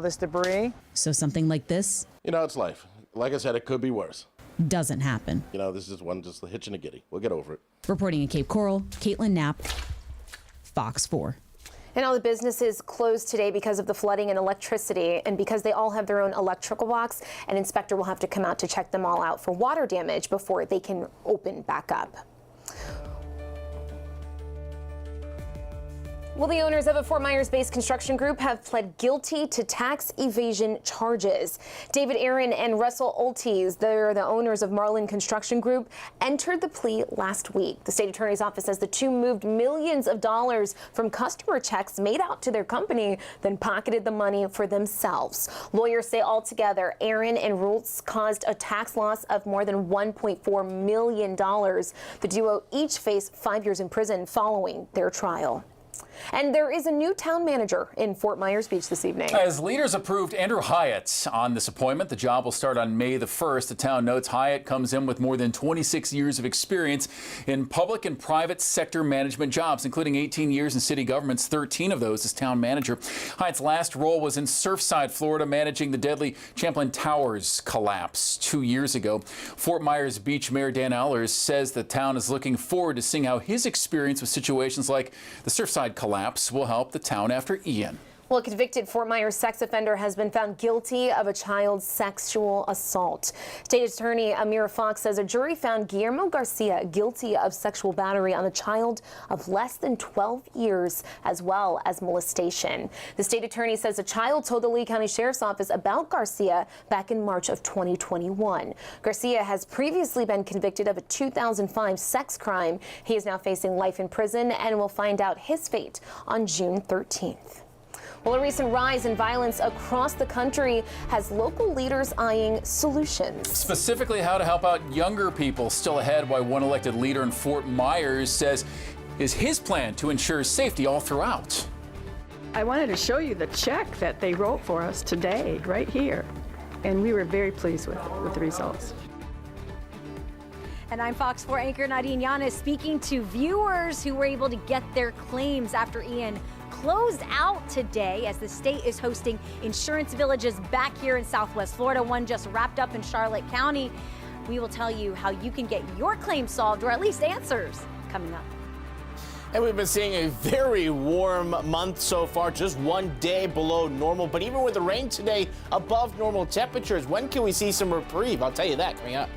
this debris. So something like this? You know, it's life. Like I said, it could be worse. Doesn't happen. You know, this is just a hitch and a giddy. We'll get over it. Reporting in Cape Coral, Caitlin Knapp, Fox 4. And all the businesses closed today because of the flooding and electricity, and because they all have their own electrical box, an inspector will have to come out to check them all out for water damage before they can open back up. Well, the owners of a Fort Myers-based construction group have pled guilty to tax evasion charges. David Aaron and Russell Oltes, they're the owners of Marlin Construction Group, entered the plea last week. The state attorney's office says the two moved millions of dollars from customer checks made out to their company, then pocketed the money for themselves. Lawyers say altogether, Aaron and Rultz caused a tax loss of more than $1.4 million. The duo each face 5 years in prison following their trial. And there is a new town manager in Fort Myers Beach this evening. As leaders approved Andrew Hyatt on this appointment, the job will start on May the 1st. The town notes Hyatt comes in with more than 26 years of experience in public and private sector management jobs, including 18 years in city governments, 13 of those as town manager. Hyatt's last role was in Surfside, Florida, managing the deadly Champlain Towers collapse 2 years ago. Fort Myers Beach Mayor Dan Allers says the town is looking forward to seeing how his experience with situations like the Surfside collapse will help the town after Ian. Well, a convicted Fort Myers sex offender has been found guilty of a child's sexual assault. State Attorney Amira Fox says a jury found Guillermo Garcia guilty of sexual battery on a child of less than 12 years, as well as molestation. The state attorney says a child told the Lee County Sheriff's Office about Garcia back in March of 2021. Garcia has previously been convicted of a 2005 sex crime. He is now facing life in prison and will find out his fate on June 13th. Well, a recent rise in violence across the country has local leaders eyeing solutions. Specifically, how to help out younger people. Still ahead, why one elected leader in Fort Myers says is his plan to ensure safety all throughout. I wanted to show you the check that they wrote for us today, right here. And we were very pleased with the results. And I'm Fox 4 anchor Nadine Yanis speaking to viewers who were able to get their claims after Ian closed out today as the state is hosting insurance villages back here in Southwest Florida. One just wrapped up in Charlotte County. We will tell you how you can get your claim solved, or at least answers, coming up. And we've been seeing a very warm month so far, just 1 day below normal. But even with the rain today, above normal temperatures, when can we see some reprieve? I'll tell you that coming up.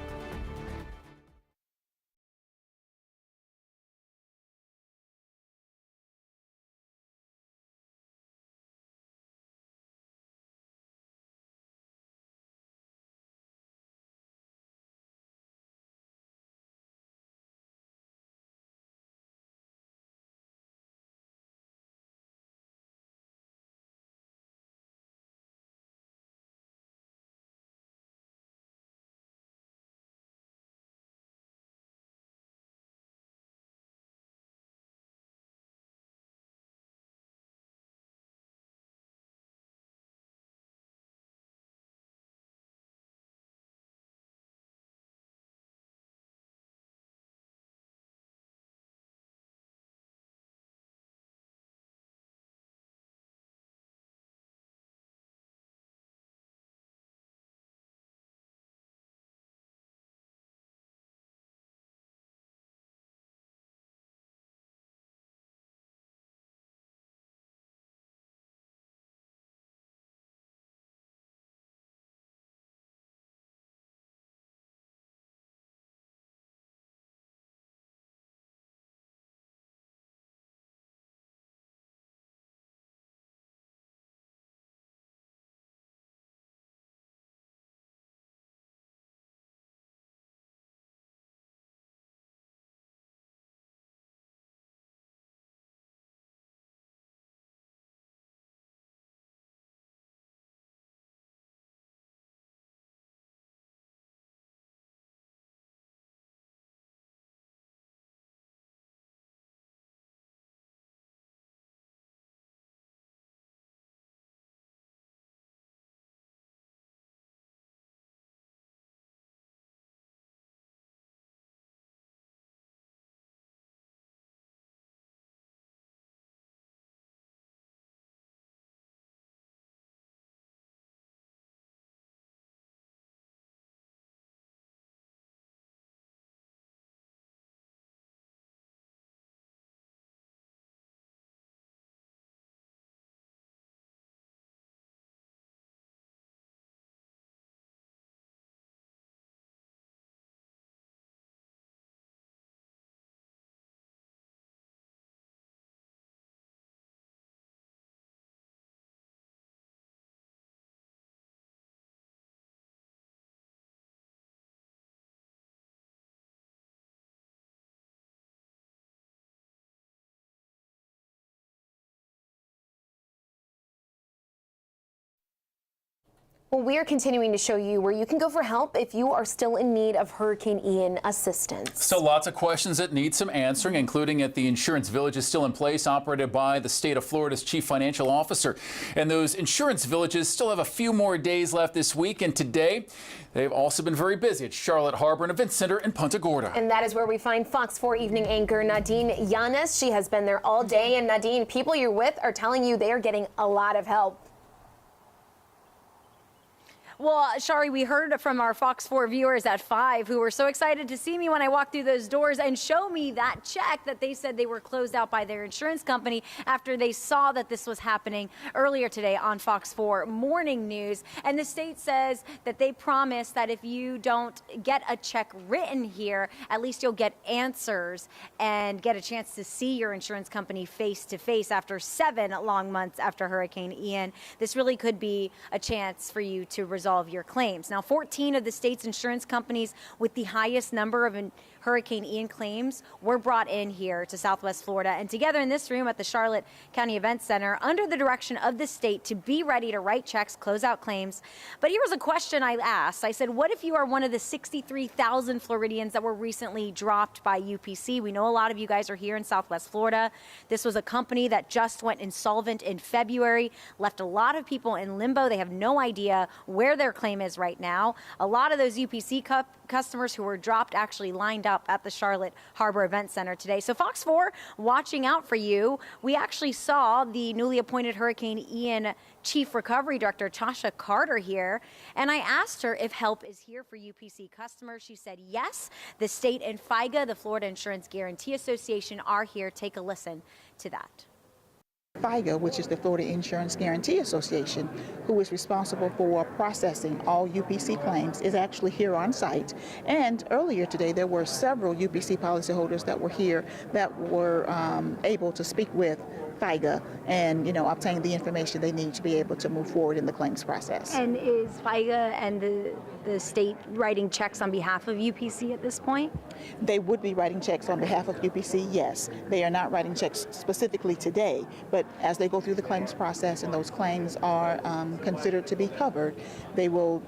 Well, we are continuing to show you where you can go for help if you are still in need of Hurricane Ian assistance. So lots of questions that need some answering, including at the insurance villages still in place, operated by the state of Florida's chief financial officer. And those insurance villages still have a few more days left this week. And today, they've also been very busy at Charlotte Harbor and Event Center in Punta Gorda. And that is where we find Fox 4 evening anchor Nadine Yanis. She has been there all day. And Nadine, people you're with are telling you they are getting a lot of help. Well, Shari, we heard from our Fox 4 viewers at 5 who were so excited to see me when I walked through those doors and show me that check that they said they were closed out by their insurance company after they saw that this was happening earlier today on Fox 4 Morning News. And the state says that they promise that if you don't get a check written here, at least you'll get answers and get a chance to see your insurance company face to face after 7 long months after Hurricane Ian. This really could be a chance for you to resolve your claims. Now, 14 of the state's insurance companies with the highest number of Hurricane Ian claims were brought in here to Southwest Florida and together in this room at the Charlotte County Event Center under the direction of the state to be ready to write checks, close out claims. But here was a question I asked. I said, what if you are one of the 63,000 Floridians that were recently dropped by UPC? We know a lot of you guys are here in Southwest Florida. This was a company that just went insolvent in February, left a lot of people in limbo. They have no idea where their claim is right now. A lot of those UPC customers who were dropped actually lined up at the Charlotte Harbor Event Center today. So Fox 4 watching out for you. We actually saw the newly appointed Hurricane Ian Chief Recovery Director, Tasha Carter, here. And I asked her if help is here for UPC customers. She said yes. The state and FIGA, the Florida Insurance Guarantee Association, are here. Take a listen to that. FIGA, which is the Florida Insurance Guarantee Association, who is responsible for processing all UPC claims, is actually here on site. And earlier today, there were several UPC policyholders that were here that were able to speak with FIGA and, obtain the information they need to be able to move forward in the claims process. And is FIGA and the state writing checks on behalf of UPC at this point? They would be writing checks on behalf of UPC, yes. They are not writing checks specifically today, but as they go through the claims process and those claims are considered to be covered, they will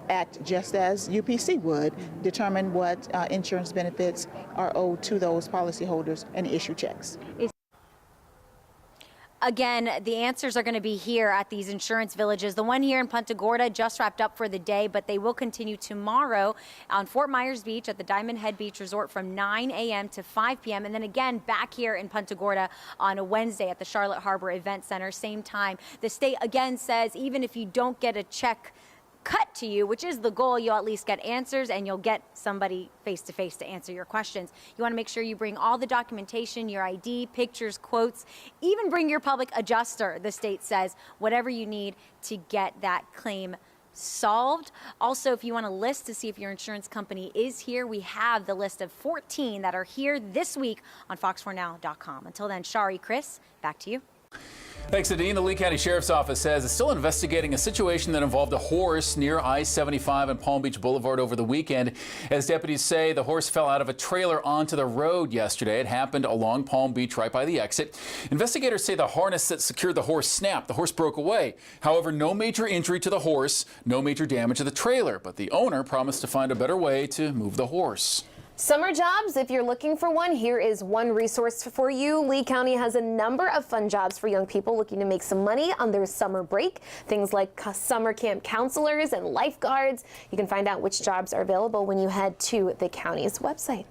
act just as UPC would, determine what insurance benefits are owed to those policyholders and issue checks. Again, the answers are going to be here at these insurance villages. The one here in Punta Gorda just wrapped up for the day, but they will continue tomorrow on Fort Myers Beach at the Diamond Head Beach Resort from 9 a.m. to 5 p.m. And then again back here in Punta Gorda on a Wednesday at the Charlotte Harbor Event Center, same time. The state again says even if you don't get a check cut to you, which is the goal, you'll at least get answers and you'll get somebody face-to-face to answer your questions. You want to make sure you bring all the documentation, your ID, pictures, quotes, even bring your public adjuster, the state says, whatever you need to get that claim solved. Also, if you want a list to see if your insurance company is here, we have the list of 14 that are here this week on fox4now.com. Until then, Shari, Chris, back to you. Thanks, Nadine. The Lee County Sheriff's Office says it's still investigating a situation that involved a horse near I-75 and Palm Beach Boulevard over the weekend. As deputies say, the horse fell out of a trailer onto the road yesterday. It happened along Palm Beach right by the exit. Investigators say the harness that secured the horse snapped. The horse broke away. However, no major injury to the horse, no major damage to the trailer, but the owner promised to find a better way to move the horse. Summer jobs, if you're looking for one, here is one resource for you. Lee County has a number of fun jobs for young people looking to make some money on their summer break. Things like summer camp counselors and lifeguards. You can find out which jobs are available when you head to the county's website.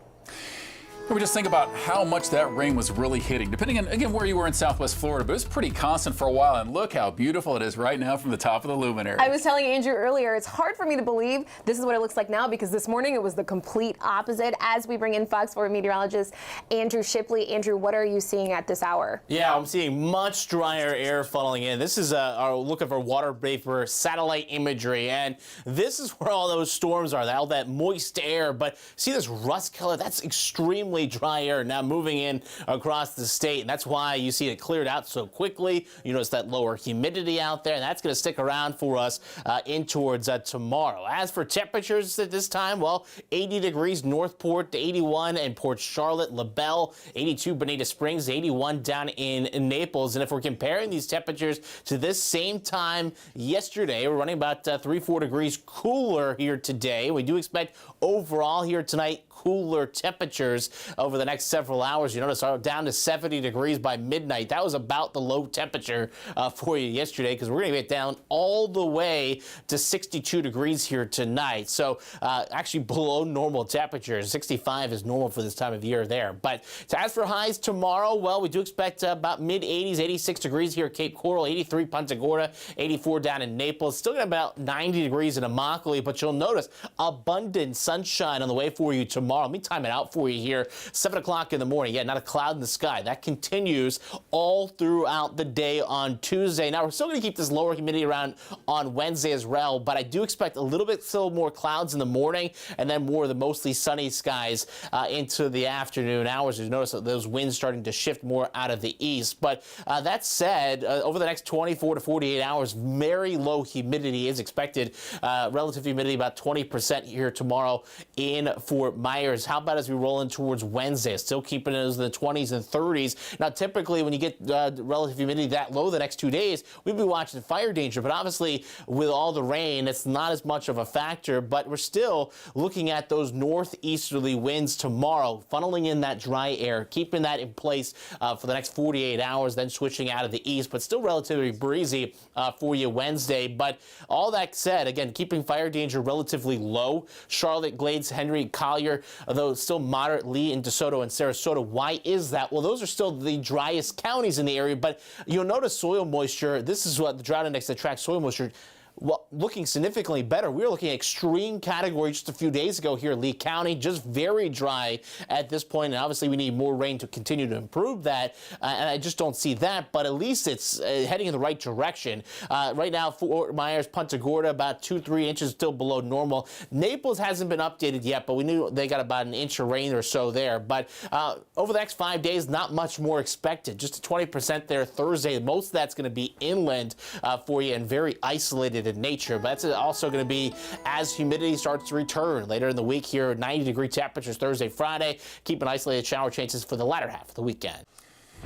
We just think about how much that rain was really hitting, depending on, again, where you were in Southwest Florida, but it was pretty constant for a while, and look how beautiful it is right now from the top of the luminary. I was telling Andrew earlier, it's hard for me to believe this is what it looks like now, because this morning it was the complete opposite. As we bring in Fox 4 meteorologist Andrew Shipley. Andrew, what are you seeing at this hour? Yeah, I'm seeing much drier air funneling in. This is our look at our water vapor satellite imagery, and this is where all those storms are, all that moist air. But see this rust color? That's extremely extremely dry air now moving in across the state, and that's why you see it cleared out so quickly. You notice that lower humidity out there, and that's going to stick around for us in towards tomorrow. As for temperatures at this time, well, 80 degrees Northport to 81 in Port Charlotte, LaBelle, 82 Bonita Springs, 81 down in Naples. And if we're comparing these temperatures to this same time yesterday, we're running about 3-4 degrees cooler here today. We do expect overall here tonight cooler temperatures over the next several hours. You notice down to 70 degrees by midnight. That was about the low temperature for you yesterday, because we're going to get down all the way to 62 degrees here tonight. So actually below normal temperatures. 65 is normal for this time of year there. But as for highs tomorrow, well, we do expect about mid-80s, 86 degrees here at Cape Coral, 83 Punta Gorda, 84 down in Naples. Still got about 90 degrees in Immokalee, but you'll notice abundant sunshine on the way for you tomorrow. Let me time it out for you here. 7 o'clock in the morning. Yeah, not a cloud in the sky. That continues all throughout the day on Tuesday. Now, we're still going to keep this lower humidity around on Wednesday as well, but I do expect a little bit still more clouds in the morning and then more of the mostly sunny skies into the afternoon hours. You notice those winds starting to shift more out of the east. But that said, over the next 24 to 48 hours, very low humidity is expected. Relative humidity about 20% here tomorrow in Fort Myers. How about as we roll in towards Wednesday? Still keeping it in the 20s and 30s. Now, typically, when you get relative humidity that low the next 2 days, we'd be watching fire danger. But obviously, with all the rain, it's not as much of a factor. But we're still looking at those northeasterly winds tomorrow, funneling in that dry air, keeping that in place for the next 48 hours, then switching out of the east, but still relatively breezy for you Wednesday. But all that said, again, keeping fire danger relatively low. Charlotte, Glades, Henry, Collier, although still moderately in DeSoto and Sarasota. Why is that? Well, those are still the driest counties in the area, but you'll notice soil moisture. This is what the drought index that tracks soil moisture. Well, looking significantly better. We were looking at extreme category just a few days ago here in Lee County, just very dry at this point, and obviously we need more rain to continue to improve that, and I just don't see that, but at least it's heading in the right direction. Right now, Fort Myers, Punta Gorda, about 2-3 inches still below normal. Naples hasn't been updated yet, but we knew they got about an inch of rain or so there. But over the next 5 days, not much more expected. Just a 20% there Thursday. Most of that's going to be inland for you and very isolated in nature, but that's also going to be as humidity starts to return later in the week here. 90-degree temperatures Thursday, Friday. Keep an isolated shower chances for the latter half of the weekend.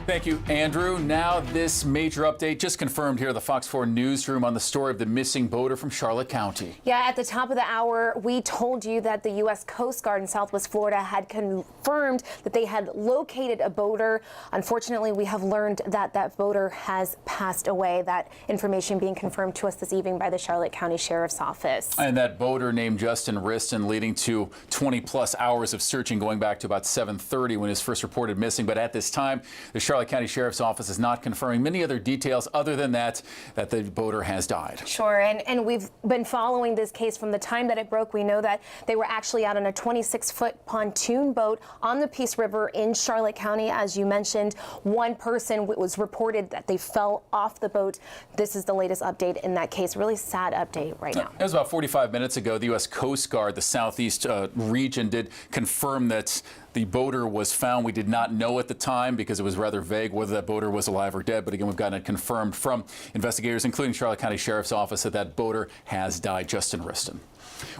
Thank you, Andrew. Now this major update just confirmed here at the Fox 4 newsroom on the story of the missing boater from Charlotte County. Yeah, at the top of the hour, we told you that the U.S. Coast Guard in Southwest Florida had confirmed that they had located a boater. Unfortunately, we have learned that that boater has passed away. That information being confirmed to us this evening by the Charlotte County Sheriff's Office. And that boater named Justin Riston, leading to 20-plus hours of searching going back to about 7:30 when he was first reported missing. But at this time, the Charlotte County Sheriff's Office is not confirming many other details other than that the boater has died. Sure, and we've been following this case from the time that it broke. We know that they were actually out on a 26-foot pontoon boat on the Peace River in Charlotte County. As you mentioned, one person was reported that they fell off the boat. This is the latest update in that case. Really sad update right now. It was about 45 minutes ago. The U.S. Coast Guard, the southeast region, did confirm that the boater was found. We did not know at the time because it was rather vague whether that boater was alive or dead. But again, we've gotten it confirmed from investigators, including Charlotte County Sheriff's Office, that that boater has died. Justin Riston.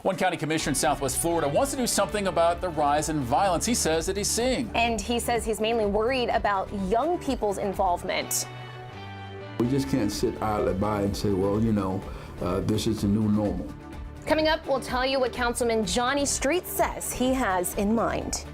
One county commissioner in Southwest Florida wants to do something about the rise in violence he says that he's seeing. And he says he's mainly worried about young people's involvement. We just can't sit idly by and say, well, you know, this is the new normal. Coming up, we'll tell you what Councilman Johnny Street says he has in mind.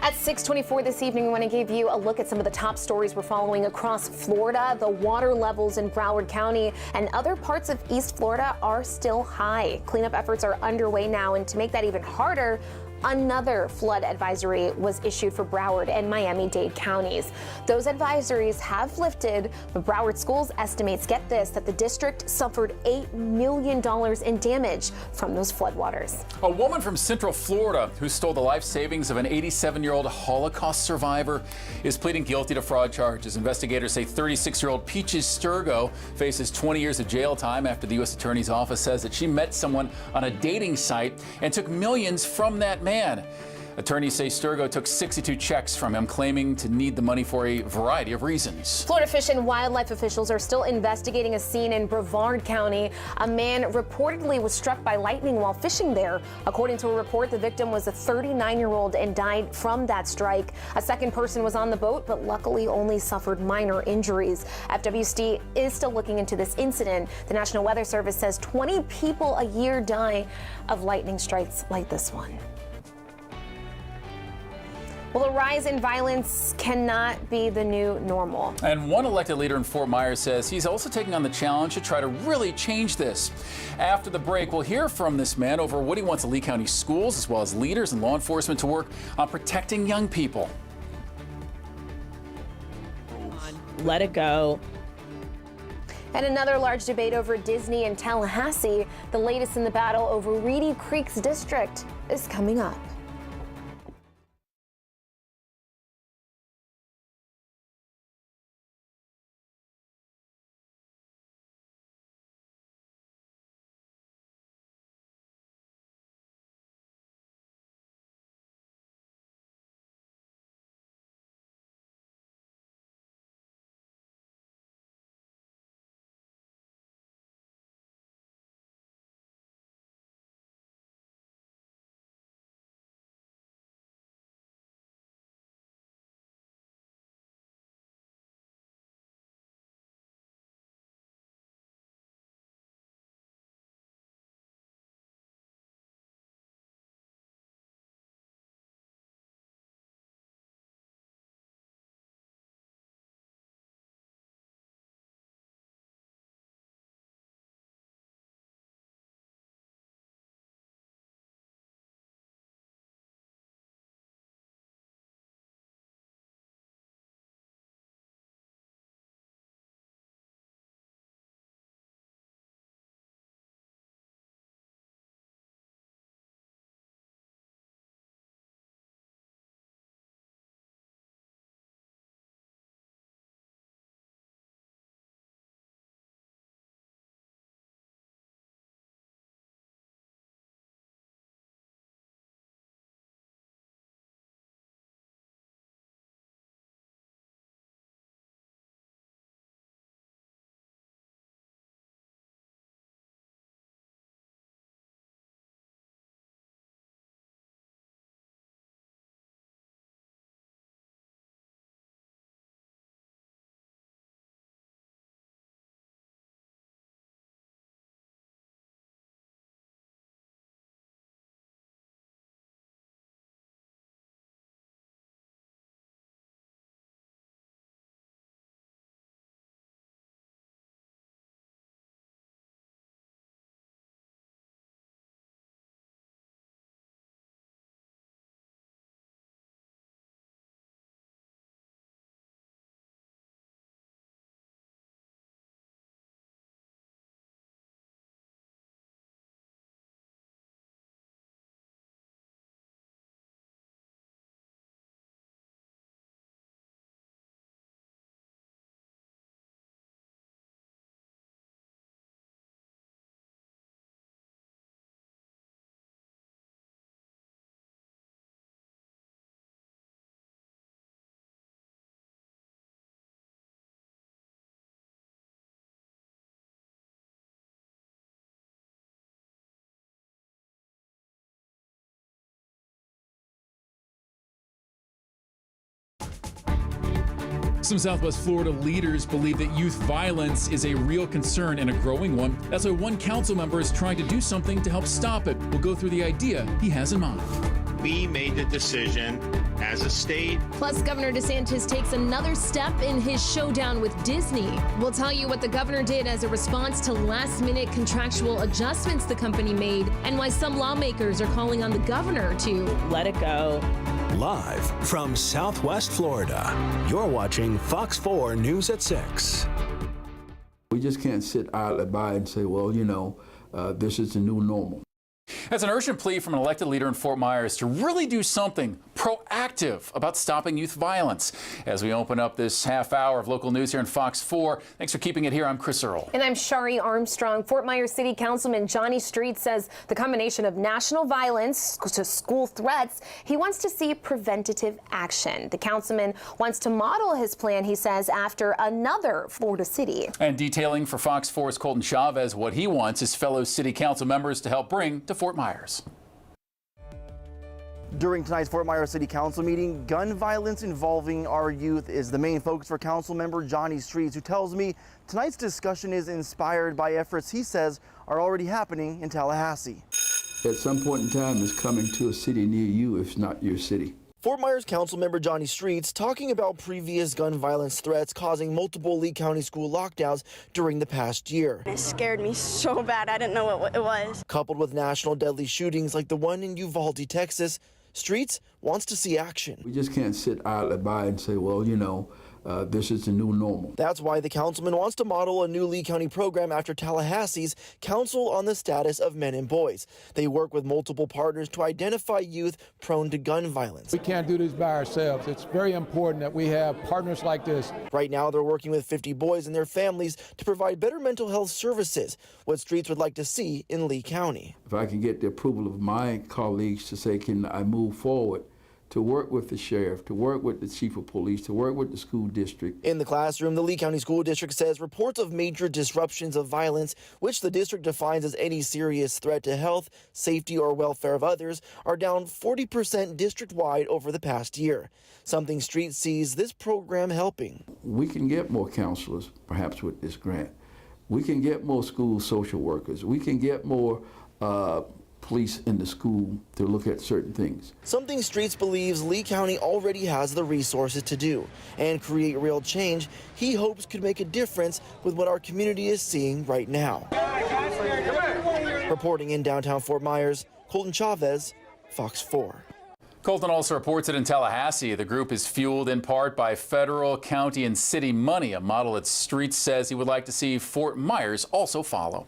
At 6:24 this evening, we want to give you a look at some of the top stories we're following across Florida. The water levels in Broward County and other parts of East Florida are still high. Cleanup efforts are underway now, and to make that even harder, another flood advisory was issued for Broward and Miami-Dade counties. Those advisories have lifted, but Broward Schools estimates, get this, that the district suffered $8 million in damage from those floodwaters. A woman from Central Florida who stole the life savings of an 87-year-old Holocaust survivor is pleading guilty to fraud charges. Investigators say 36-year-old Peaches Sturgo faces 20 years of jail time after the U.S. Attorney's Office says that she met someone on a dating site and took millions from that man. Attorneys say Sturgo took 62 checks from him, claiming to need the money for a variety of reasons. Florida Fish and Wildlife officials are still investigating a scene in Brevard County. A man reportedly was struck by lightning while fishing there. According to a report, the victim was a 39-year-old and died from that strike. A second person was on the boat, but luckily only suffered minor injuries. FWC is still looking into this incident. The National Weather Service says 20 people a year die of lightning strikes like this one. Well, a rise in violence cannot be the new normal. And one elected leader in Fort Myers says he's also taking on the challenge to try to really change this. After the break, we'll hear from this man over what he wants Lee County schools as well as leaders and law enforcement to work on protecting young people. Let it go. And another large debate over Disney and Tallahassee. The latest in the battle over Reedy Creek's district is coming up. Some Southwest Florida leaders believe that youth violence is a real concern and a growing one. That's why one council member is trying to do something to help stop it. We'll go through the idea he has in mind. we made the decision as a state. Plus, Governor DeSantis takes another step in his showdown with Disney. We'll tell you what the governor did as a response to last-minute contractual adjustments the company made and why some lawmakers are calling on the governor to let it go. Live from Southwest Florida, you're watching Fox 4 News at 6. We just can't sit idly by and say, well, you know, this is the new normal. That's an urgent plea from an elected leader in Fort Myers to really do something proactive about stopping youth violence. As we open up this half hour of local news here on Fox 4, thanks for keeping it here. I'm Chris Earl. And I'm Shari Armstrong. Fort Myers City Councilman Johnny Street says the combination of national violence to school threats, he wants to see preventative action. The councilman wants to model his plan, he says, after another Florida city. And detailing for Fox 4's Colton Chavez what he wants his fellow city council members to help bring to Fort Myers. During tonight's Fort Myers City Council meeting, gun violence involving our youth is the main focus for Council Member Johnny Streets, who tells me tonight's discussion is inspired by efforts he says are already happening in Tallahassee. At some point in time, it's coming to a city near you, if not your city. Fort Myers Council Member Johnny Streets talking about previous gun violence threats causing multiple Lee County school lockdowns during the past year. It scared me so bad, I didn't know what it was. Coupled with national deadly shootings like the one in Uvalde, Texas, Streets wants to see action. We just can't sit idly by and say, well, you know, this is the new normal. That's why the councilman wants to model a new Lee County program after Tallahassee's Council on the Status of Men and Boys. They work with multiple partners to identify youth prone to gun violence. We can't do this by ourselves. It's very important that we have partners like this. Right now, they're working with 50 boys and their families to provide better mental health services, what Streets would like to see in Lee County. If I can get the approval of my colleagues to say, can I move forward to work with the sheriff, to work with the chief of police, to work with the school district. In the classroom, the Lee County School District says reports of major disruptions of violence, which the district defines as any serious threat to health, safety, or welfare of others, are down 40% district-wide over the past year. Something Street sees this program helping. We can get more counselors, perhaps with this grant. We can get more school social workers. We can get more police in the school to look at certain things. Something Streets believes Lee County already has the resources to do and create real change he hopes could make a difference with what our community is seeing right now. Reporting in downtown Fort Myers, Colton Chavez, Fox 4. Colton also reports that in Tallahassee, the group is fueled in part by federal, county, and city money, a model that Streets says he would like to see Fort Myers also follow.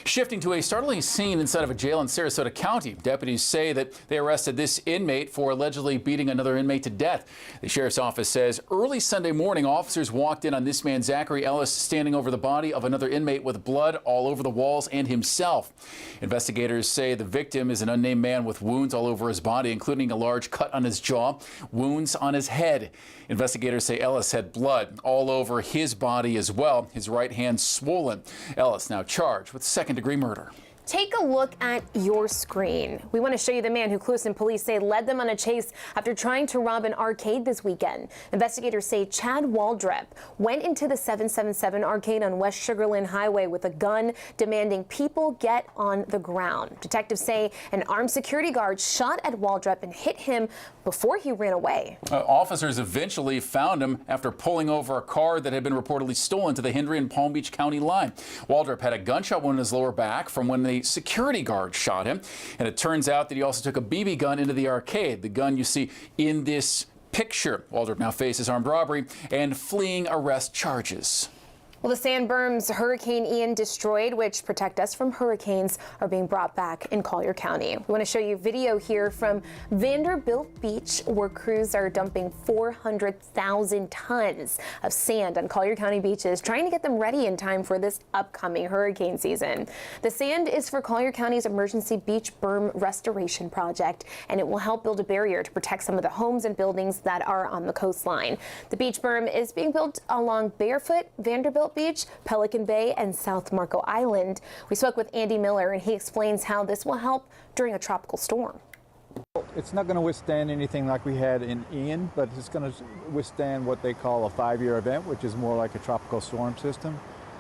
Shifting to a startling scene inside of a jail in Sarasota County, deputies say that they arrested this inmate for allegedly beating another inmate to death. The sheriff's office says early Sunday morning, officers walked in on this man, Zachary Ellis, standing over the body of another inmate with blood all over the walls and himself. Investigators say the victim is an unnamed man with wounds all over his body, including a large cut on his jaw, wounds on his head. Investigators say Ellis had blood all over his body as well, his right hand swollen. Ellis now charged with second-degree murder. Take a look at your screen. We want to show you the man who Clewiston police say led them on a chase after trying to rob an arcade this weekend. Investigators say Chad Waldrep went into the 777 arcade on West Sugarland Highway with a gun, demanding people get on the ground. Detectives say an armed security guard shot at Waldrep and hit him before he ran away. Officers eventually found him after pulling over a car that had been reportedly stolen to the Hendry and Palm Beach County line. Waldrep had a gunshot wound in his lower back from when the security guard shot him, and it turns out that he also took a BB gun into the arcade, the gun you see in this picture. Waldrop now faces armed robbery and fleeing arrest charges. Well, the sand berms Hurricane Ian destroyed, which protect us from hurricanes, are being brought back in Collier County. We want to show you video here from Vanderbilt Beach, where crews are dumping 400,000 tons of sand on Collier County beaches, trying to get them ready in time for this upcoming hurricane season. The sand is for Collier County's emergency beach berm restoration project, and it will help build a barrier to protect some of the homes and buildings that are on the coastline. The beach berm is being built along Barefoot, Vanderbilt Beach, Pelican Bay, and South Marco Island. We spoke with Andy Miller, and he explains how this will help during a tropical storm. It's not going to withstand anything like we had in Ian, but it's going to withstand what they call a 5-year event, which is more like a tropical storm system.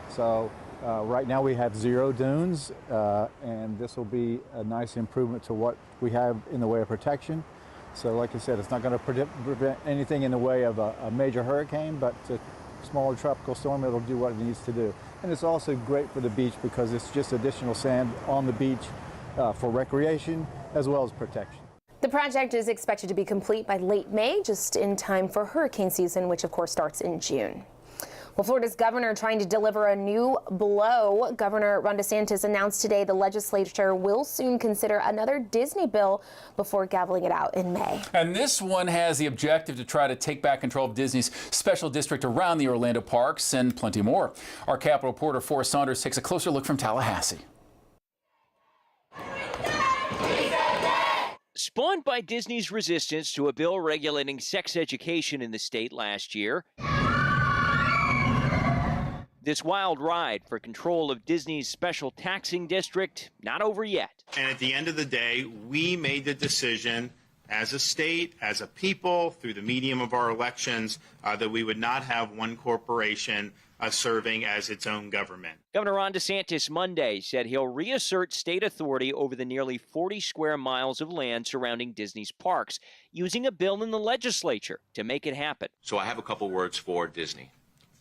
So Right now we have 0 dunes, and this will be a nice improvement to what we have in the way of protection. So like I said, it's not going to prevent anything in the way of a major hurricane, but a smaller tropical storm, it'll do what it needs to do. And it's also great for the beach because it's just additional sand on the beach for recreation as well as protection. The project is expected to be complete by late May, just in time for hurricane season, which of course starts in June. Well, Florida's governor trying to deliver a new blow. Governor Ron DeSantis announced today the legislature will soon consider another Disney bill before gaveling it out in May. And this one has the objective to try to take back control of Disney's special district around the Orlando parks and plenty more. Our Capitol reporter Forrest Saunders takes a closer look from Tallahassee. Spawned by Disney's resistance to a bill regulating sex education in the state last year, this wild ride for control of Disney's special taxing district, not over yet. And at the end of the day, we made the decision as a state, as a people, through the medium of our elections, that we would not have one corporation serving as its own government. Governor Ron DeSantis Monday said he'll reassert state authority over the nearly 40 square miles of land surrounding Disney's parks, using a bill in the legislature to make it happen. So I have a couple words for Disney.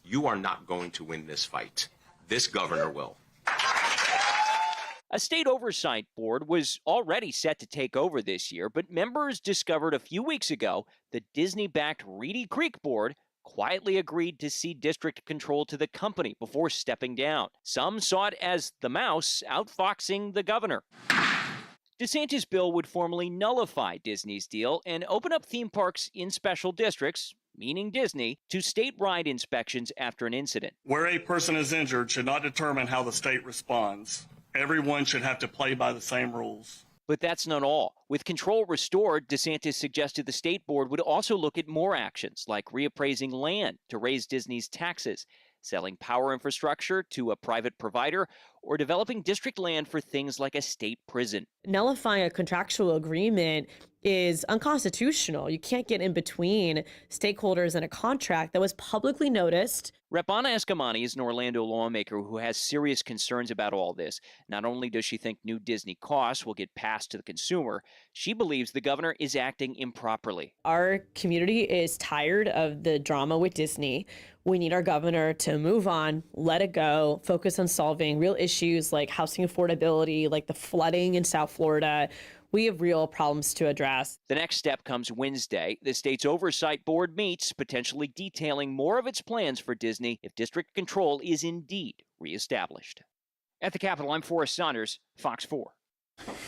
You are not going to win this fight. This governor will. A state oversight board was already set to take over this year, but members discovered a few weeks ago the Disney-backed Reedy Creek board quietly agreed to cede district control to the company before stepping down. Some saw it as the mouse outfoxing the governor. DeSantis' bill would formally nullify Disney's deal and open up theme parks in special districts, meaning Disney, to state-wide inspections after an incident. Where a person is injured should not determine how the state responds. Everyone should have to play by the same rules. But that's not all. With control restored, DeSantis suggested the state board would also look at more actions, like reappraising land to raise Disney's taxes, selling power infrastructure to a private provider, or developing district land for things like a state prison. Nullifying a contractual agreement is unconstitutional. You can't get in between stakeholders in a contract that was publicly noticed. Rep. Anna Escamani is an Orlando lawmaker who has serious concerns about all this. Not only does she think new Disney costs will get passed to the consumer, she believes the governor is acting improperly. Our community is tired of the drama with Disney. We need our governor to move on, let it go, focus on solving real issues like housing affordability, like the flooding in South Florida. We have real problems to address. The next step comes Wednesday. The state's oversight board meets, potentially detailing more of its plans for Disney if district control is indeed reestablished. At the Capitol, I'm Forrest Saunders, Fox 4.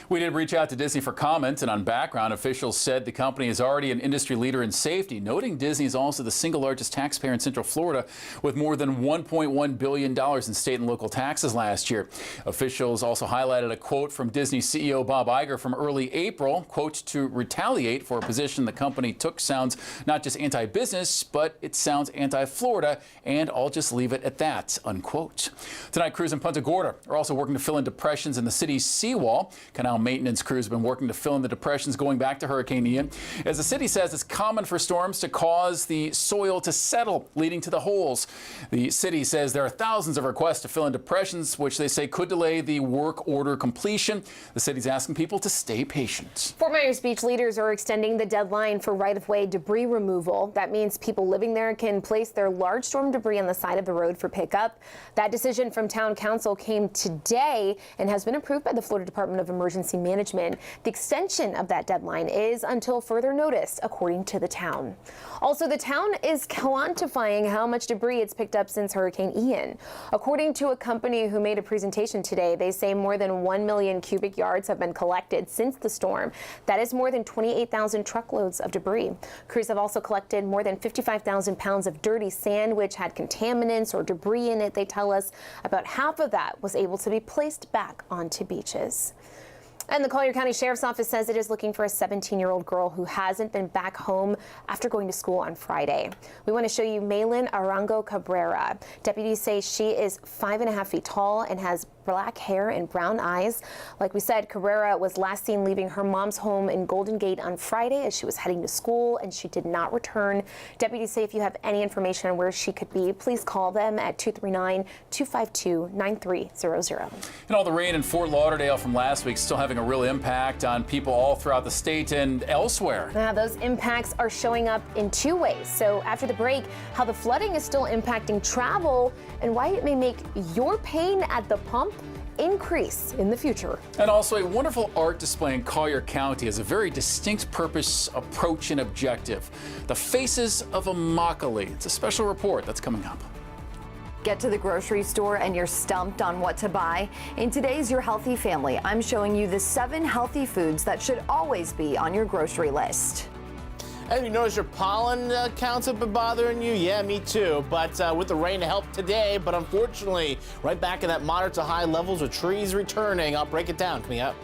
We did reach out to Disney for comment, and on background, officials said the company is already an industry leader in safety, noting Disney is also the single largest taxpayer in Central Florida with more than $1.1 billion in state and local taxes last year. Officials also highlighted a quote from Disney CEO Bob Iger from early April, quote, to retaliate for a position the company took sounds not just anti-business, but it sounds anti-Florida, and I'll just leave it at that, unquote. Tonight, crews in Punta Gorda are also working to fill in depressions in the city's seawall. Canal maintenance crews have been working to fill in the depressions going back to Hurricane Ian. As the city says, it's common for storms to cause the soil to settle, leading to the holes. The city says there are thousands of requests to fill in depressions, which they say could delay the work order completion. The city's asking people to stay patient. Fort Myers Beach leaders are extending the deadline for right-of-way debris removal. That means people living there can place their large storm debris on the side of the road for pickup. That decision from town council came today and has been approved by the Florida Department of Emergency Management. The extension of that deadline is until further notice, according to the town. Also, the town is quantifying how much debris it's picked up since Hurricane Ian. According to a company who made a presentation today, they say more than 1 million cubic yards have been collected since the storm. That is more than 28,000 truckloads of debris. Crews have also collected more than 55,000 pounds of dirty sand, which had contaminants or debris in it. They tell us about half of that was able to be placed back onto beaches. And the Collier County Sheriff's Office says it is looking for a 17-year-old girl who hasn't been back home after going to school on Friday. We want to show you Maylin Arango Cabrera. Deputies say she is 5.5 feet tall and has black hair and brown eyes. Like we said, Carrera was last seen leaving her mom's home in Golden Gate on Friday as she was heading to school, and she did not return. Deputies say if you have any information on where she could be, please call them at 239-252-9300. And all the rain in Fort Lauderdale from last week still having a real impact on people all throughout the state and elsewhere. Now, those impacts are showing up in two ways. So after the break, how the flooding is still impacting travel and why it may make your pain at the pump increase in the future. And also a wonderful art display in Collier County has a very distinct purpose, approach, and objective. The Faces of Immokalee. It's a special report that's coming up. Get to the grocery store and you're stumped on what to buy? In today's Your Healthy Family, I'm showing you the 7 healthy foods that should always be on your grocery list. And you notice your pollen counts have been bothering you? Yeah, me too. But with the rain to help today, but unfortunately, right back in that moderate to high levels with trees returning. I'll break it down coming up.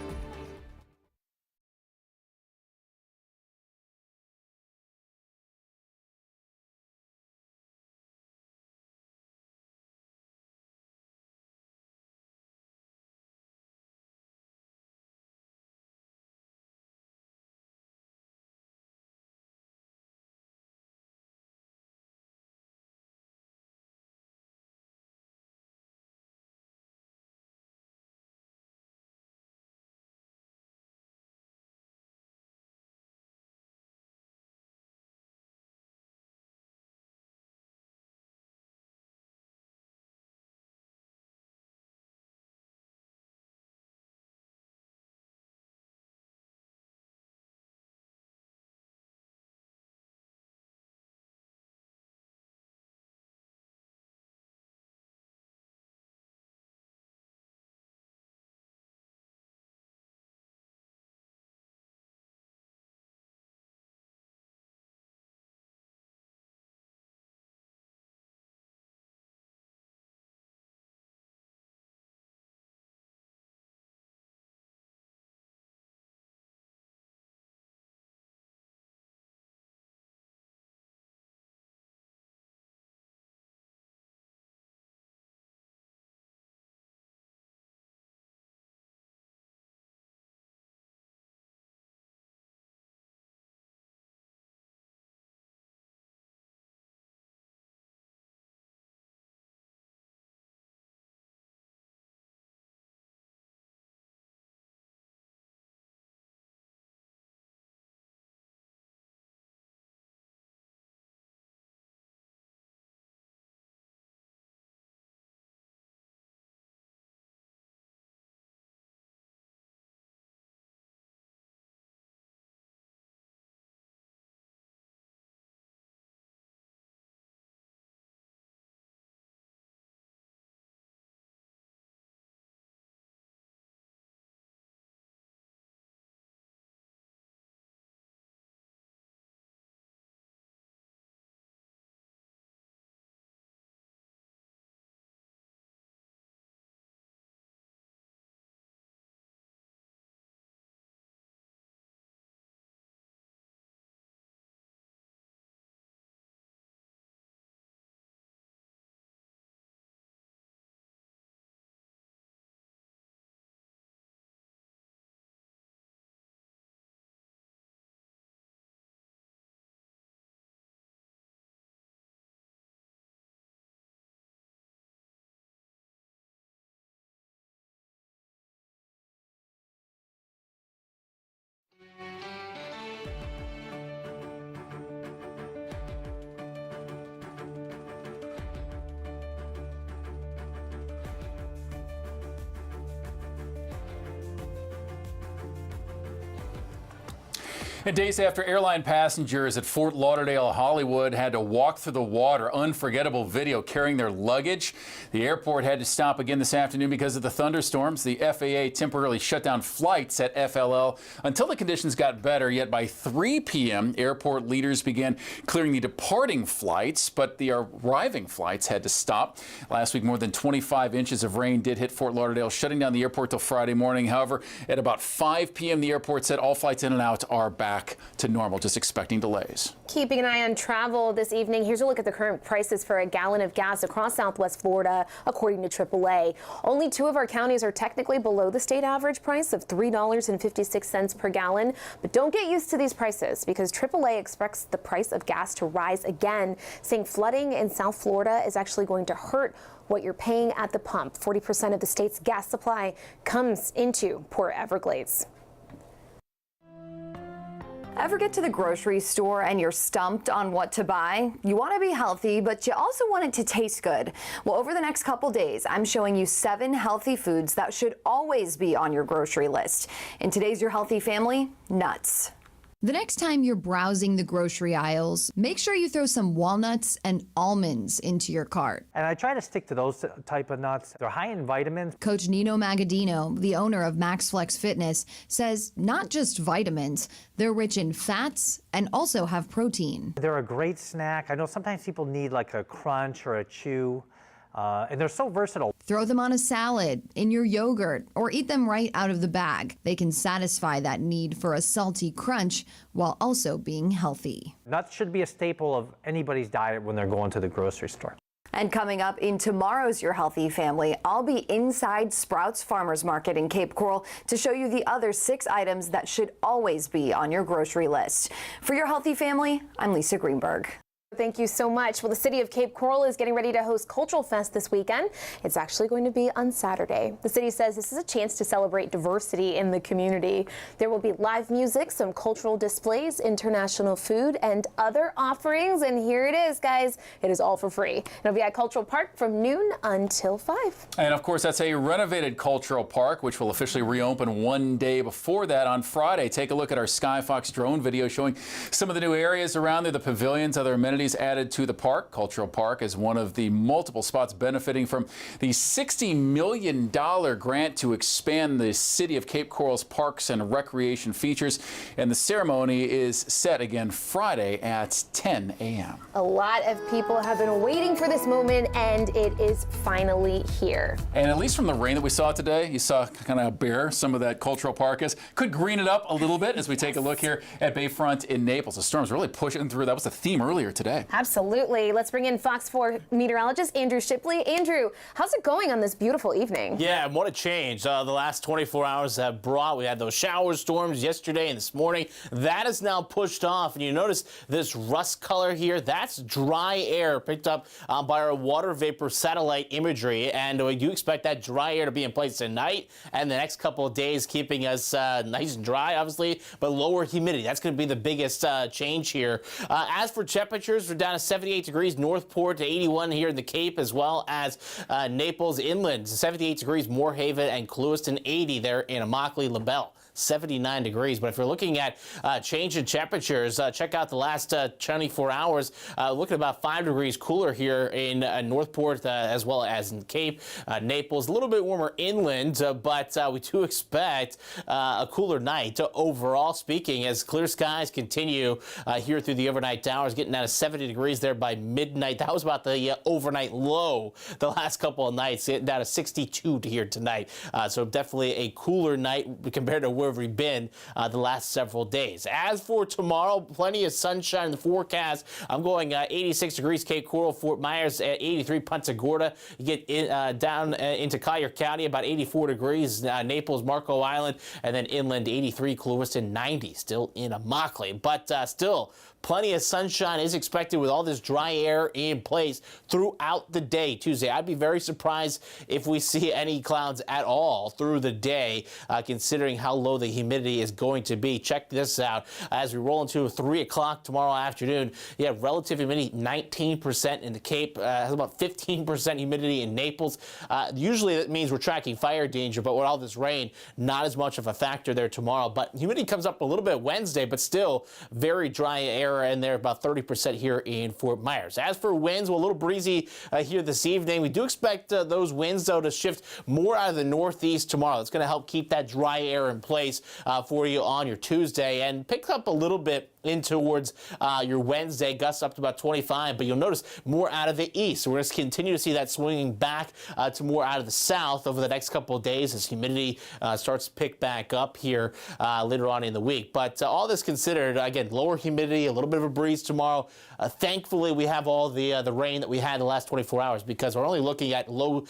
And days after airline passengers at Fort Lauderdale Hollywood had to walk through the water, unforgettable video carrying their luggage. The airport had to stop again this afternoon because of the thunderstorms. The FAA temporarily shut down flights at FLL until the conditions got better. Yet by 3 p.m., airport leaders began clearing the departing flights, but the arriving flights had to stop. Last week, more than 25 inches of rain did hit Fort Lauderdale, shutting down the airport till Friday morning. However, at about 5 p.m., the airport said all flights in and out are back back to normal, just expecting delays. Keeping an eye on travel this evening, here's a look at the current prices for a gallon of gas across Southwest Florida, according to AAA. Only 2 of our counties are technically below the state average price of $3.56 per gallon. But don't get used to these prices, because AAA expects the price of gas to rise again, saying flooding in South Florida is actually going to hurt what you're paying at the pump. 40% of the state's gas supply comes into Port Everglades. Ever get to the grocery store and you're stumped on what to buy? You want to be healthy, but you also want it to taste good. Well, over the next couple days, I'm showing you 7 healthy foods that should always be on your grocery list. In today's Your Healthy Family, nuts. The next time you're browsing the grocery aisles, make sure you throw some walnuts and almonds into your cart. And I try to stick to those type of nuts. They're high in vitamins. Coach Nino Magadino, the owner of MaxFlex Fitness, says not just vitamins, they're rich in fats and also have protein. They're a great snack. I know sometimes people need like a crunch or a chew. And they're so versatile. Throw them on a salad, in your yogurt, or eat them right out of the bag. They can satisfy that need for a salty crunch while also being healthy. Nuts should be a staple of anybody's diet when they're going to the grocery store. And coming up in tomorrow's Your Healthy Family, I'll be inside Sprouts Farmers Market in Cape Coral to show you the other 6 items that should always be on your grocery list. For Your Healthy Family, I'm Lisa Greenberg. Thank you so much. Well, the city of Cape Coral is getting ready to host Cultural Fest this weekend. It's actually going to be on Saturday. The city says this is a chance to celebrate diversity in the community. There will be live music, some cultural displays, international food, and other offerings. And here it is, guys. It is all for free. It'll be at Cultural Park from noon until 5. And of course, that's a renovated Cultural Park, which will officially reopen one day before that on Friday. Take a look at our Skyfox drone video showing some of the new areas around there, the pavilions, other amenities added to the park. Cultural Park is one of the multiple spots benefiting from the $60 million grant to expand the city of Cape Coral's parks and recreation features. And the ceremony is set again Friday at 10 a.m. A lot of people have been waiting for this moment, and it is finally here. And at least from the rain that we saw today, you saw kind of bare some of that Cultural Park is. Could green it up a little bit as we take a look here at Bayfront in Naples. The storm's really pushing through. That was the theme earlier today. Absolutely. Let's bring in Fox 4 meteorologist Andrew Shipley. Andrew, how's it going on this beautiful evening? Yeah, what a change the last 24 hours have brought. We had those shower storms yesterday and this morning. That is now pushed off. And you notice this rust color here, that's dry air picked up by our water vapor satellite imagery. And we do expect that dry air to be in place tonight and the next couple of days, keeping us nice and dry, obviously, but lower humidity. That's going to be the biggest change here. As for temperatures, we're down to 78 degrees Northport to 81 here in the Cape, as well as Naples inland, 78 degrees Moorhaven and Clewiston, 80 there in Immokalee, LaBelle. 79 degrees. But if you're looking at change in temperatures, check out the last 24 hours. Looking about 5 degrees cooler here in Northport as well as in Cape. Naples, a little bit warmer inland, but we do expect a cooler night overall speaking as clear skies continue here through the overnight hours, getting down to 70 degrees there by midnight. That was about the overnight low the last couple of nights, getting down to 62 here tonight. So definitely a cooler night compared to where we've been the last several days. As for tomorrow, plenty of sunshine in the forecast. I'm going 86 degrees Cape Coral, Fort Myers at 83 Punta Gorda. You get down into Collier County, about 84 degrees, Naples, Marco Island, and then inland 83, Clewiston 90, still in Immokalee. But still, plenty of sunshine is expected with all this dry air in place throughout the day Tuesday. I'd be very surprised if we see any clouds at all through the day, considering how low the humidity is going to be. Check this out. As we roll into 3 o'clock tomorrow afternoon, you have relative humidity 19% in the Cape, has about 15% humidity in Naples. Usually that means we're tracking fire danger, but with all this rain, not as much of a factor there tomorrow. But humidity comes up a little bit Wednesday, but still very dry air in there, about 30% here in Fort Myers. As for winds, well, a little breezy here this evening. We do expect those winds, though, to shift more out of the northeast tomorrow. It's going to help keep that dry air in place for you on your Tuesday, and pick up a little bit in towards your Wednesday, gusts up to about 25, but you'll notice more out of the east. So we're going to continue to see that swinging back to more out of the south over the next couple of days as humidity starts to pick back up here later on in the week. But all this considered, again, lower humidity, a little bit of a breeze tomorrow. Thankfully, we have all the rain that we had in the last 24 hours because we're only looking at low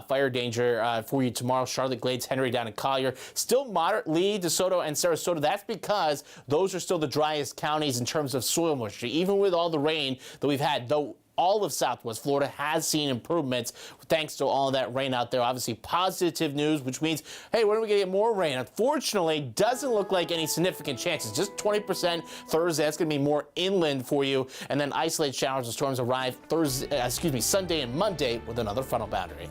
fire danger for you tomorrow. Charlotte, Glades, Henry down in Collier. Still moderate Lee, DeSoto, and Sarasota. That's because those are still the driest counties in terms of soil moisture. Even with all the rain that we've had, though, all of Southwest Florida has seen improvements thanks to all that rain out there. Obviously, positive news, which means, hey, when are we going to get more rain? Unfortunately, doesn't look like any significant chances. Just 20% Thursday. That's going to be more inland for you. And then isolated showers and storms arrive Sunday and Monday with another frontal boundary.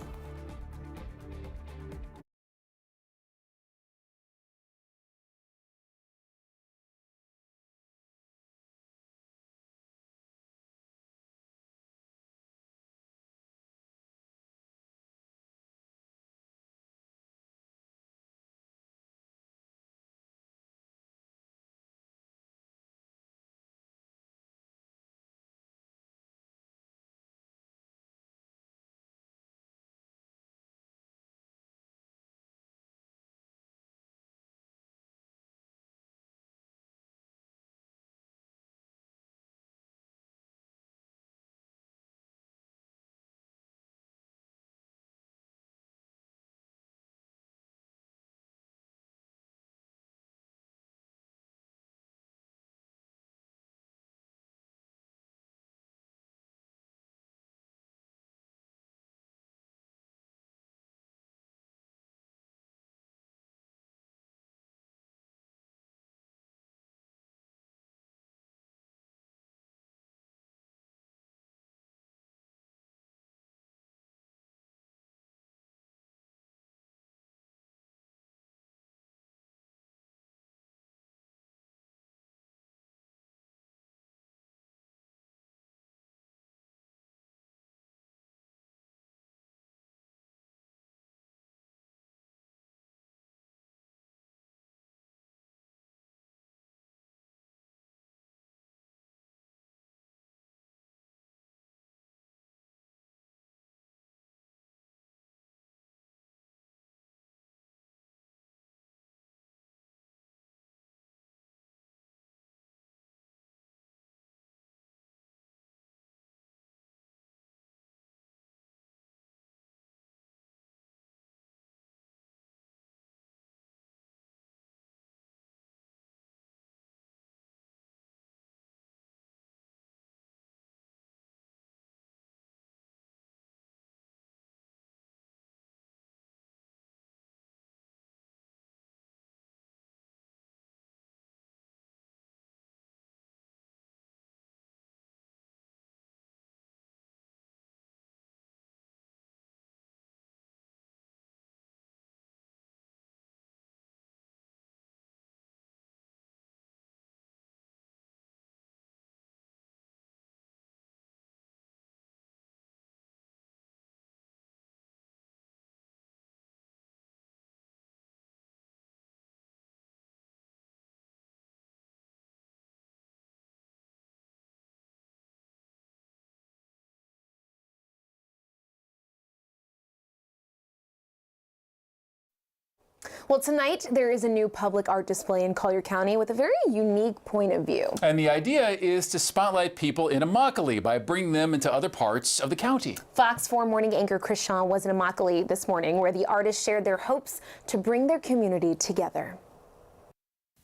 Well, tonight there is a new public art display in Collier County with a very unique point of view. And the idea is to spotlight people in Immokalee by bringing them into other parts of the county. Fox 4 morning anchor Chris Shaw was in Immokalee this morning where the artists shared their hopes to bring their community together.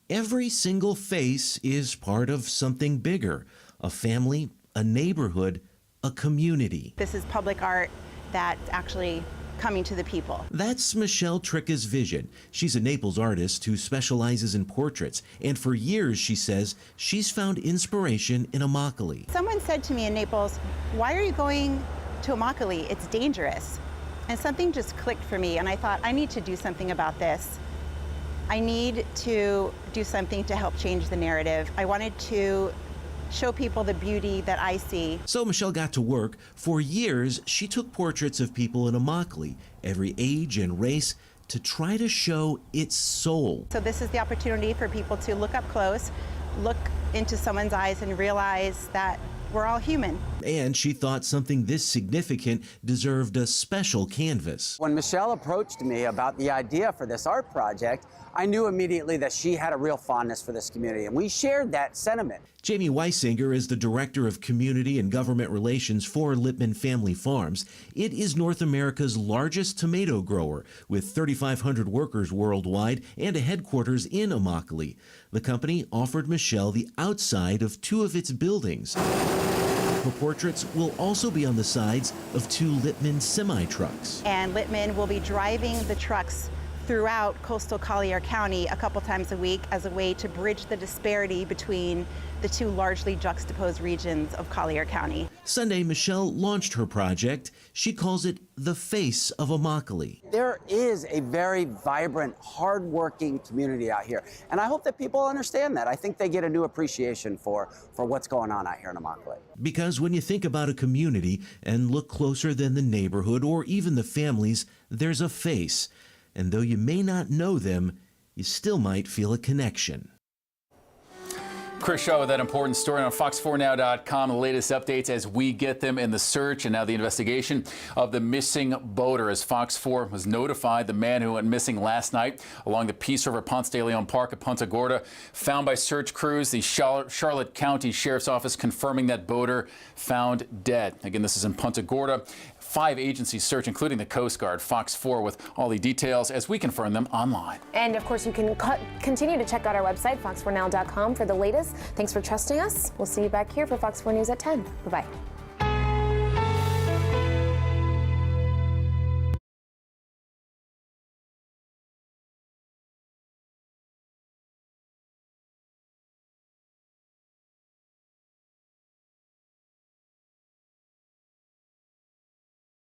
Every single face is part of something bigger, a family, a neighborhood, a community. This is public art that's actually coming to the people. That's Michelle Tricca's vision. She's a Naples artist who specializes in portraits, and for years, she says, she's found inspiration in Immokalee. Someone said to me in Naples, "Why are you going to Immokalee? It's dangerous." And something just clicked for me, and I thought, I need to do something about this. I need to do something to help change the narrative. I wanted to show people the beauty that I see. So Michelle got to work. For years, she took portraits of people in Immokalee, every age and race, to try to show its soul. So this is the opportunity for people to look up close, look into someone's eyes and realize that we're all human. And she thought something this significant deserved a special canvas. When Michelle approached me about the idea for this art project, I knew immediately that she had a real fondness for this community, and we shared that sentiment. Jamie Weisinger is the Director of Community and Government Relations for Lippman Family Farms. It is North America's largest tomato grower, with 3,500 workers worldwide and a headquarters in Immokalee. The company offered Michelle the outside of 2 of its buildings. Her portraits will also be on the sides of 2 Lippman semi-trucks. And Lippman will be driving the trucks throughout coastal Collier County a couple times a week as a way to bridge the disparity between the 2 largely juxtaposed regions of Collier County. Sunday, Michelle launched her project. She calls it the face of Immokalee. There is a very vibrant, hardworking community out here, and I hope that people understand that. I think they get a new appreciation for what's going on out here in Immokalee. Because when you think about a community and look closer than the neighborhood or even the families, there's a face. And though you may not know them, you still might feel a connection. Chris Shaw with that important story on Fox4Now.com. The latest updates as we get them in the search and now the investigation of the missing boater. As Fox 4 was notified, the man who went missing last night along the Peace River Ponce de Leon Park at Punta Gorda, found by search crews. The Charlotte County Sheriff's Office confirming that boater found dead. Again, this is in Punta Gorda. 5 agencies search, including the Coast Guard. Fox 4 with all the details as we confirm them online. And of course, you can continue to check out our website, fox4now.com, for the latest. Thanks for trusting us. We'll see you back here for Fox 4 News at 10. Bye-bye.